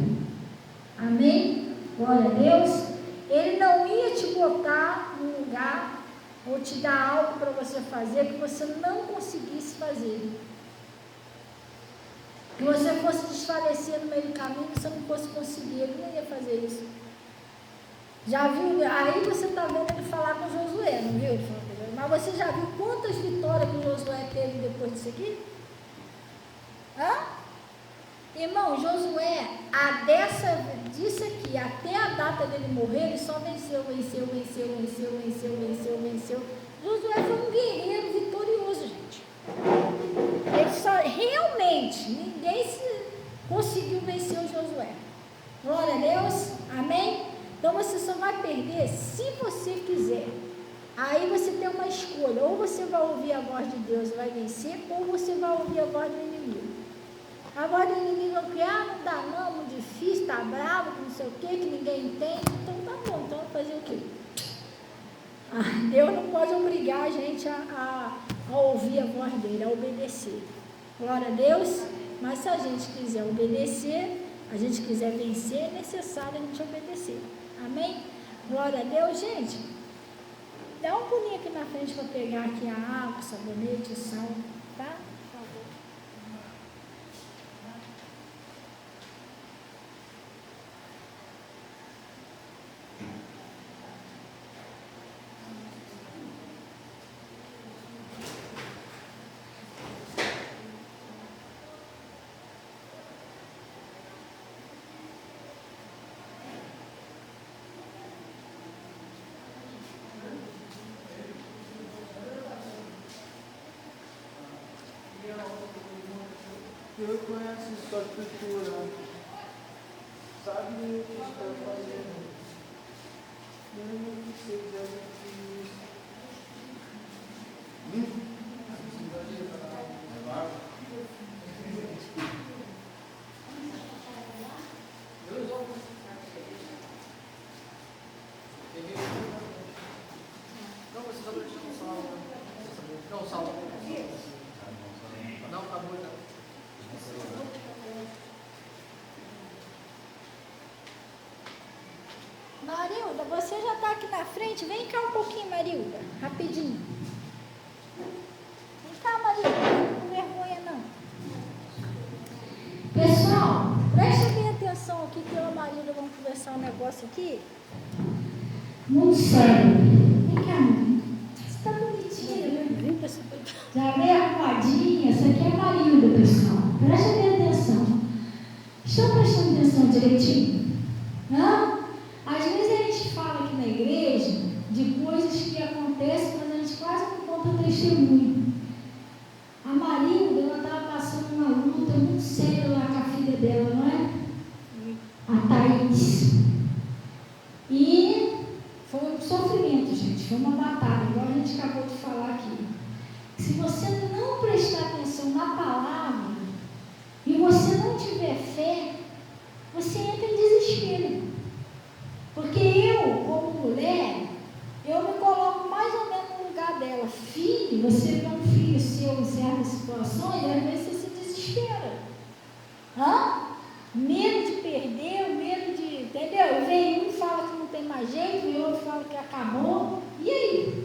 Amém? Glória a Deus. Ele não ia te botar num lugar ou te dar algo para você fazer que você não conseguisse fazer. Que você fosse desfalecer no meio do caminho, que você não fosse conseguir. Ele não ia fazer isso. Já viu? Aí você está vendo ele falar com Josué, não viu? Mas você já viu quantas vitórias que Josué teve depois disso aqui? Hã? Irmão, Josué, disso aqui, até a data dele morrer, ele só venceu. Josué foi um guerreiro vitorioso, gente. Ele só, realmente, ninguém conseguiu vencer o Josué. Glória a Deus, amém? Então você só vai perder se você quiser. Aí você tem uma escolha, ou você vai ouvir a voz de Deus e vai vencer, ou você vai ouvir a voz do inimigo. A voz do inimigo é o que? Não dá não, muito difícil, tá bravo, não sei o que ninguém entende. Então tá bom, então fazer o quê? Deus não pode obrigar a gente a ouvir a voz dele, a obedecer. Glória a Deus. Mas se a gente quiser obedecer, a gente quiser vencer, é necessário a gente obedecer. Amém? Glória a Deus, gente. Dá um pulinho aqui na frente para pegar aqui a água, o sabonete, o sal, tá? Por favor. Deus conhece sua estrutura, sabe o que está fazendo, mesmo que seja difícil. Não, você está deixando sal. Não, sal. Não, tá bom, não. Marilda, você já está aqui na frente? Vem cá um pouquinho, Marilda, rapidinho. Vem cá, Marilda, não tem vergonha não. Pessoal, presta bem atenção aqui que eu e a Marilda vamos conversar um negócio aqui. Muito sério. Vem cá, Marilda. Você está bonita. Estão prestando atenção direitinho? Não? Às vezes a gente fala aqui na igreja de coisas que acontecem, mas a gente quase não conta testemunho. A Marilda, ela estava passando uma luta muito séria lá com a filha dela, não é? A Thaís. E foi um sofrimento, gente, foi uma batalha, igual a gente acabou de falar aqui. Se você não prestar atenção na palavra e você não tiver fé, você entra em desespero. Porque eu, como mulher, eu me coloco mais ou menos no lugar dela. Filho, você vê um filho seu em certas situações, às vezes você se desespera. Medo de perder, medo de... Entendeu? Vem um e fala que não tem mais jeito, e outro fala que acabou. E aí?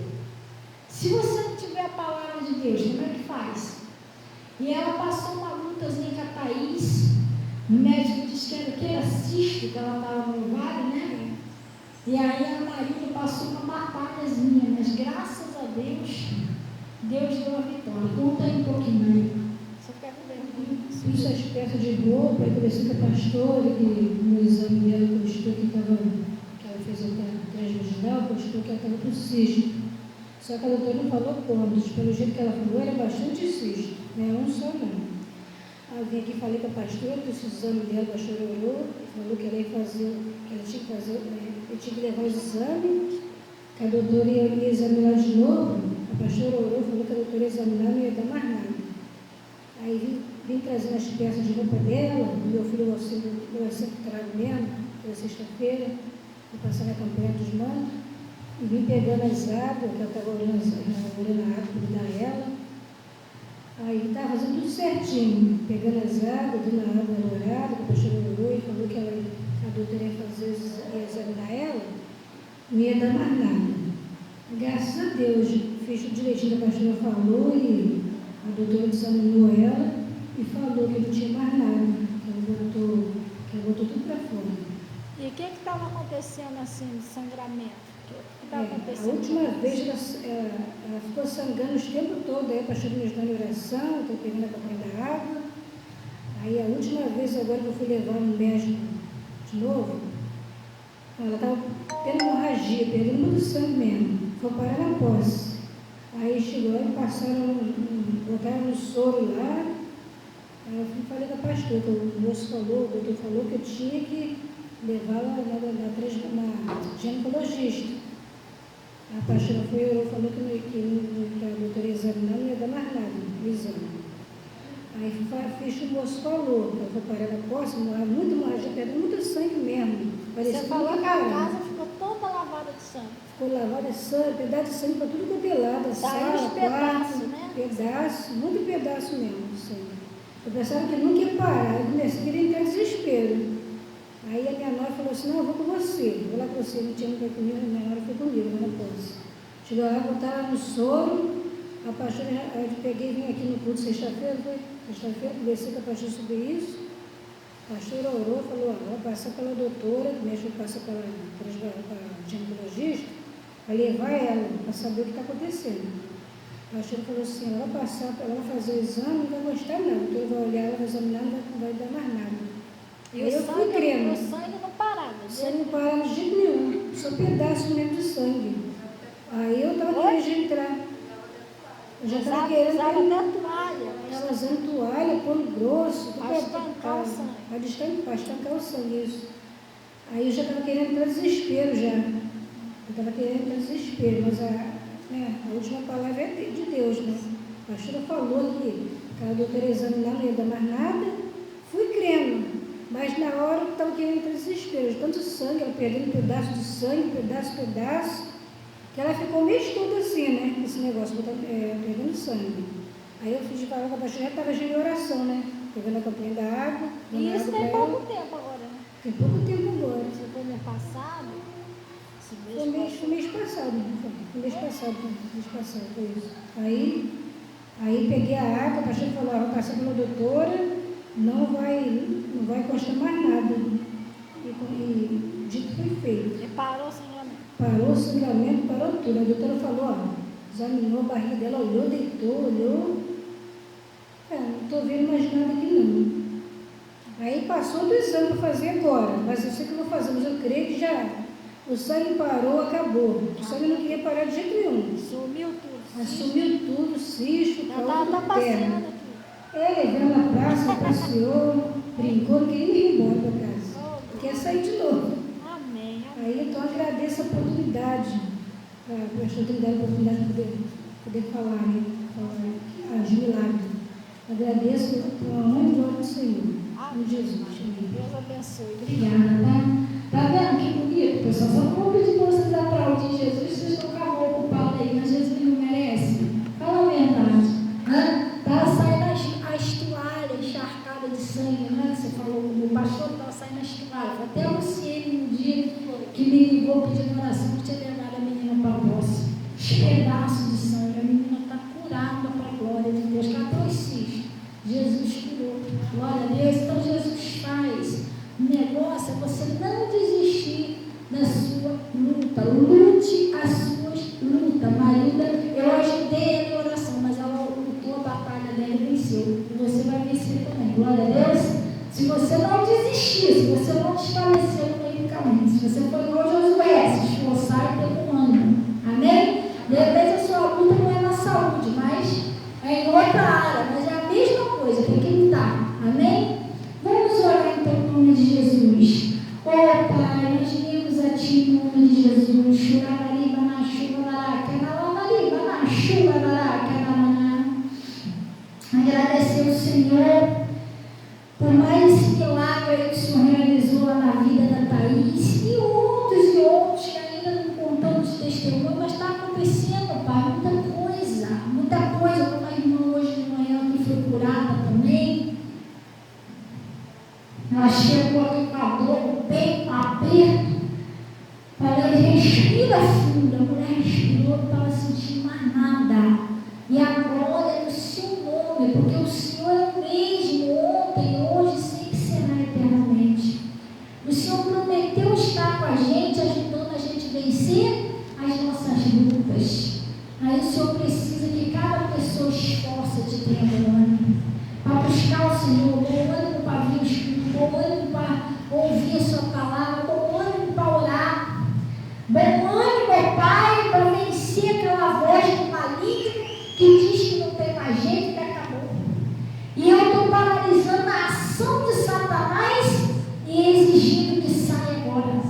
Se você não tiver a palavra de Deus, como é que faz? E ela passou uma lutazinha com a Thaís. O médico disse que era cisto, que ela estava no ovário, né? E aí a Maria passou uma batalhazinha, mas graças a Deus, Deus deu a vitória. Conta aí um pouquinho aí. Só quero ver. Fiz as peças de roupa, eu conversei com a pastora, que no exame dela postou que ela fez até 3 vezes dela, postou que ela estava com cisto. Só que a doutora não falou quantos, pelo jeito que ela falou, era bastante cisto, não é um só não. Aí eu vim aqui e falei com a pastora, que esse exame dela, a pastora orou, falou que ela ia fazer, que ela tinha que fazer, eu tinha que levar os exames, que a doutora ia examinar de novo. A pastora orou, falou que a doutora ia examinar, não ia dar mais nada. Aí vim trazendo as peças de roupa dela, meu filho eu sempre trago mesmo, pela sexta-feira, vou passar na campanha dos mantos, e vim pegando as águas, que ela estava olhando a água para dar ela. Aí estava fazendo tudo certinho, pegando as águas, dando a água olhada, que a pastora orou e falou que a doutora ia examinar ela, não ia dar mais nada. Graças a Deus, fiz tudo direitinho que a pastora falou e a doutora examinou ela e falou que não tinha mais nada, que ela botou tudo para fora. E o que estava acontecendo assim, de sangramento? A última vez ela ficou sangrando o tempo todo, aí a pastora me ajudando em oração, estou pegando a campanha da água. Aí a última vez agora que eu fui levar no médico de novo, ela estava tendo hemorragia, perdendo muito sangue mesmo, foi parar na posse. Aí chegou e botaram um soro lá. Aí eu falei com a pastora, o moço falou, o doutor falou que eu tinha que levá-la na ginecologista. A pastora foi orou, falou que a doutora ia examinar, não ia dar mais nada no exame. Aí fiz o moço falou, ela foi parar na posse, muito hemorragia, perdendo muito sangue mesmo. Você falou que a casa ficou toda lavada de sangue. Ficou lavada de sangue, pedaço de sangue para tudo quanto é lado, sala, quarto, né? Pedaço, muito pedaço mesmo de sangue. Eu pensava que nunca ia parar, eu comecei a querer entrar em desespero. Aí a minha nora falou assim, não, eu vou com você. Vou lá com você, não tinha ninguém comigo, a minha nora foi comigo, mas não posso. Chegou lá, botaram no soro, a pastora, eu peguei e vim aqui no culto sexta-feira, conversei com a pastora sobre isso. A pastora orou, falou, vou passar pela doutora, mesmo que passa pela ginecologista, vai levar ela para saber o que está acontecendo. A pastora falou assim, ela vai passar, ela vai fazer o exame, não vai gostar não, porque eu vou olhar, ela vai examinar, não vai dar mais nada. E eu fui crendo. O sangue não parava. O sangue não parava de jeito nenhum, só pedaço mesmo de sangue. Aí eu estava querendo entrar. Eu já estava querendo. Usava até toalha. Estava usando toalha, pano grosso. Para estancar o sangue. Para estancar o sangue, isso. Aí eu já estava querendo entrar desespero já. Eu estava querendo entrar desespero, mas a última palavra é de Deus, né? A pastora falou que a doutora examinar não ia dar mais nada. Fui crendo. Mas na hora eu estava querendo entrar em desespero, de tanto sangue, ela perdendo pedaço de sangue, pedaço, que ela ficou o mês todo assim, né? Esse negócio, perdendo sangue. Aí eu fiz de falar com a pastora, já estava de oração, né? Pegando a campanha da água. E isso tem pouco tempo agora, né? Tem pouco tempo agora. Você foi mês passado? Foi mês passado, foi isso. Aí peguei a água, a pastora falou, vou passar pela doutora, não vai custar mais nada. E dito foi feito. E parou o sangramento? Parou o sangramento, parou tudo. A doutora falou, examinou a barriga dela, olhou, deitou, olhou. Não estou vendo mais nada aqui não. Aí passou do exame para fazer agora, mas eu sei que eu vou fazer, mas eu creio que já o sangue parou, acabou. O sangue não queria parar de jeito nenhum. Sumiu tudo. Assumiu tudo, cisto, Já cálculo tá passeando terra. aqui. Ele veio na praça, passeou, brincou, não queria ir embora para casa. Quer sair de novo. Amém. Aí então agradeço a oportunidade, a pastor ter dado a oportunidade de poder falar, né? Falar de milagre. Agradeço a honra e glória do Senhor. Em Jesus. Amém. Deus abençoe. Obrigada, tá? Tá vendo que bonito, pessoal? Só que eu vou pedir para vocês aplaudirem Jesus, vocês estão com a mão ocupada aí, mas Jesus não merece. Fala a verdade. Né? Tá saindo as toalhas encharcadas de sangue, né? Você falou, o pastor estava saindo as toalhas. Até o Luciene um dia que me ligou pedindo oração, que tinha levado a menina para a posse. Os pedaços de sangue, a menina está curada para a glória de Deus. Cadê os cistos? Jesus curou. Glória a Deus. Então Jesus faz. O negócio é você não desistir da sua luta. Lute as suas lutas. Marilda, eu ajudei ela em oração, mas ela lutou a batalha dela e venceu. E você vai vencer também. Glória a Deus. Se você não desistir, se você não desfalecer no meio do caminho, se você for igual Josué, se esforçar e ter um ânimo. Amém? De repente a sua luta não é na saúde, mas é em outra área, mas é a mesma coisa, tem que lutar. Amém? Vamos orar então em nome de Jesus. Ó Pai, nós viemos a Ti em nome de Jesus. Churarariba na chuva naraca, nalamariba na chuva naraca, naraná. Agradecer ao Senhor por mais esse milagre que o Senhor realizou lá na vida da Thaís e outros que ainda não contamos testemunho, mas está acontecendo, Pai, muita coisa, como a irmã hoje de manhã que foi curada também. Ela chegou aqui com a dor no peito, aperto. Falei, respira fundo. A mulher respirou, não estava sentindo mais nada. E a glória é do seu nome, porque o Senhor é o mesmo ontem, hoje, sempre será eternamente. O Senhor prometeu estar com a gente, ajudando a gente a vencer as nossas lutas. Aí o Senhor precisa que cada pessoa esforce-te, tenha bom ânimo, para buscar o Senhor, bom ânimo para vir o Espírito, bom ânimo para ouvir a sua palavra, bom ânimo para orar, bom ânimo, Pai, para vencer aquela voz do maligno que diz que não tem mais jeito, que acabou. E eu estou paralisando a ação de Satanás e exigindo que saia agora.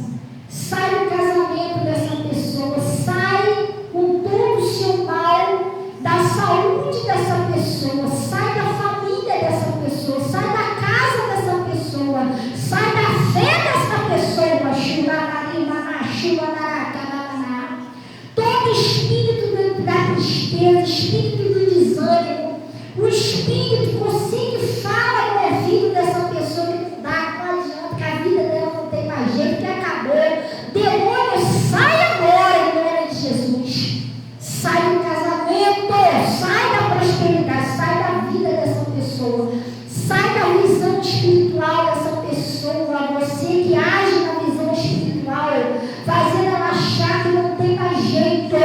Sai do casamento dessa pessoa, sai com todo o seu mal, da saúde dessa pessoa, sai da família dessa pessoa, sai da casa dessa pessoa, sai da fé dessa pessoa. Todo espírito da tristeza, espírito do desânimo, o espírito você que fala no ouvido dessa pessoa que não dá, não adianta, que a vida dela não tem mais jeito, que acabou. Demônio, sai agora em nome de Jesus. Sai do casamento, sai da prosperidade, sai da vida dessa pessoa, sai da visão espiritual dessa pessoa. Você que age na visão espiritual, fazendo ela achar que não tem mais jeito,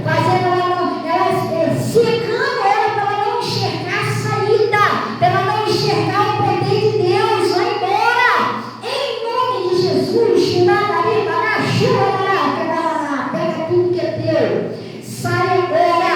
fazendo ela cegando ela para ela não enxergar a saída, para ela não enxergar o poder de Deus. Vai embora, em nome de Jesus. Pega tudo que é teu, sai agora.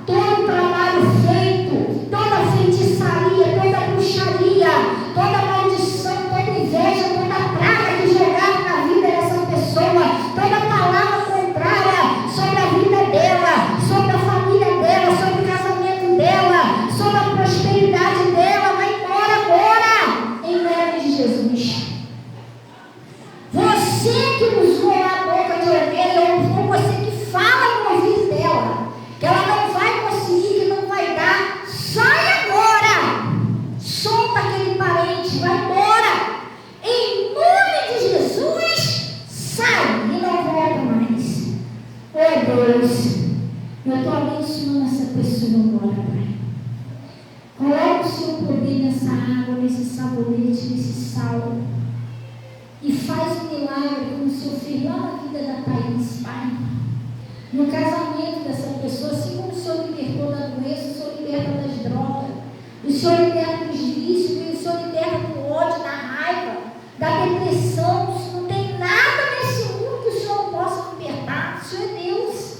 Todo trabalho feito, toda feitiçaria, toda bruxaria, toda maldição, toda inveja, toda praga que jogaram na vida dessa pessoa, toda palavra contrária sobre a vida dela, sobre a família dela, sobre o casamento dela, sobre a prosperidade dela, vai embora agora, em nome de Jesus. Você que usou a boca de alguém, ou você que fala no ouvido dela, que ela não vai conseguir, que não vai dar, sai agora, solta aquele parente, vai embora, em nome de Jesus, sai e não volta mais. Oh Deus, eu estou abençoando essa pessoa agora, Pai. Coloca o seu poder nessa água, nesse sabonete, nesse sal, e faz um milagre como o Senhor fez lá na vida da Thaís, Pai. No casamento dessa pessoa, assim como o Senhor libertou da doença, o Senhor liberta das drogas, o Senhor liberta dos vícios, o Senhor liberta do ódio, da raiva. da depressão. Não tem nada nesse mundo que o Senhor não possa libertar. O Senhor é Deus.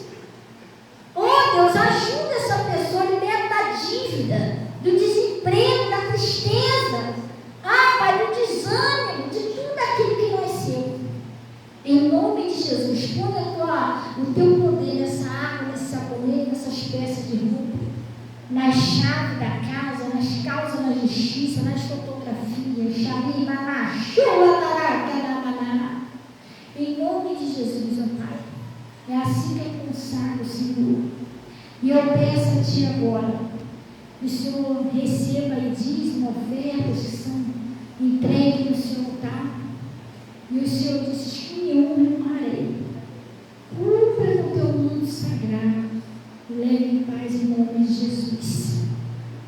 Oh, Deus, ajuda essa pessoa, liberta da dívida, do desemprego, da tristeza. Ah, Pai, do desânimo, de tudo aquilo que não é seu. Em nome de Jesus, põe o teu poder nessa água, nesse sabonete, nessas peças de roupa, nas chaves da casa, nas causas na justiça, nas fotografias, em nome de Jesus, ó Pai. É assim que eu consagro, Senhor. E eu peço a Ti agora, que o Senhor receba e dízimo, ofertas que são entregues no Senhor altar. E o Senhor disse que me honrarei. Cumpra no teu mundo sagrado. Leve em paz em nome de Jesus.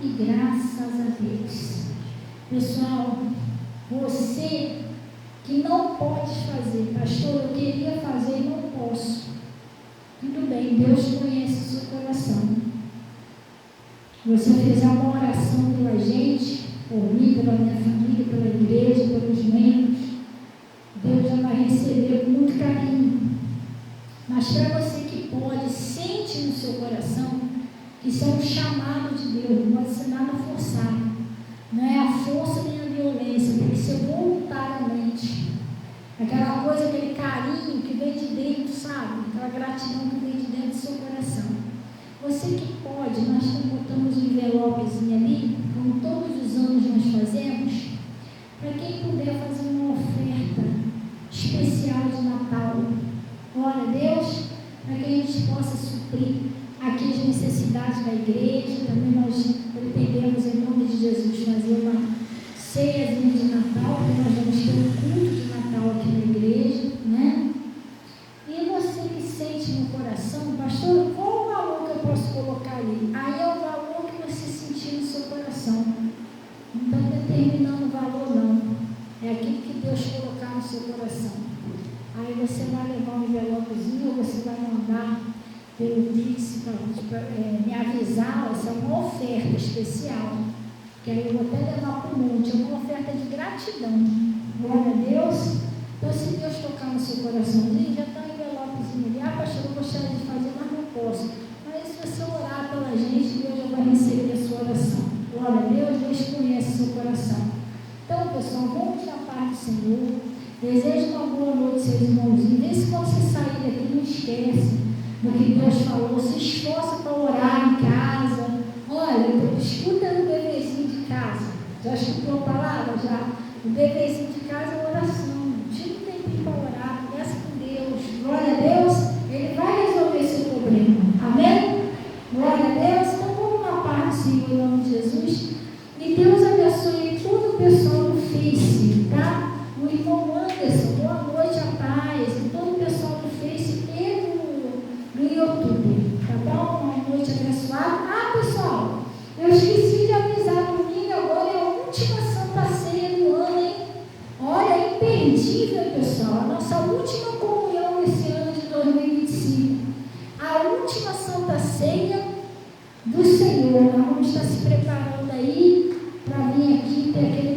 E graças a Deus. Pessoal, você que não pode fazer, pastor, eu queria fazer e não posso. Tudo bem, Deus conhece o seu coração. Você fez uma oração pela gente, por mim, pela minha família, pela igreja, pelos membros. Deus já vai receber com muito carinho. Mas para você que pode, sente no seu coração que isso é um chamado de Deus, não pode ser nada forçado. Não é a força nem a violência, tem que ser voluntariamente. Aquela coisa, aquele carinho que vem de dentro, sabe? Aquela gratidão que vem de dentro do seu coração. Você que pode, nós botamos um envelopezinho ali, como todos os anos nós fazemos, para quem puder fazer uma oferta especial de Natal. Glória a Deus, para que a gente possa suprir aqui as necessidades da igreja. Também nós pretendemos, em nome de Jesus, fazer uma ceiazinha de Natal, porque nós vamos ter um culto de Natal aqui na igreja, né? E você que sente no coração, pastor, qual o valor que eu posso colocar ali? Aí é o valor que você sentir no seu coração. Não está determinando o valor, não. É aquilo que Deus colocar no seu coração. Aí você vai levar um envelopezinho, ou você vai mandar pelo Pix para me avisar. Essa é uma oferta especial, que aí eu vou até levar para o monte. É uma oferta de gratidão. Glória a Deus. Então, se Deus tocar no seu coraçãozinho, já está um envelopezinho ali. Ah, pastor, eu gostaria de fazer, mas não posso. Mas se você orar pela gente, Deus já vai receber a sua oração. Glória a Deus, Deus conhece o seu coração. Então, pessoal, vamos na paz do Senhor. Desejo uma boa noite, seus irmãozinhos. Vê se quando você sair daqui, não esquece do que Deus falou. Se esforça para orar em casa. Olha, escuta no bebezinho de casa. Já escutou a palavra? Já? O bebezinho de casa é oração. Tira um tempinho para orar. Conversa com Deus. Glória a Deus. Ele vai resolver seu problema. Amém? Glória a Deus. Então vamos na paz do Senhor, em nome de Jesus. E Deus abençoe todo o pessoal do Face, tá? O irmão Anderson, boa noite, a paz. E todo o pessoal do Face e do YouTube, tá bom? Uma noite abençoada. Ah, pessoal, eu esqueci de avisar, domingo agora é a última Santa Ceia do ano, hein? Olha, é imperdível, pessoal. A nossa última comunhão esse ano de 2025. A última Santa Ceia do Senhor. Nós vamos estar se preparando aí para vir aqui ter aquele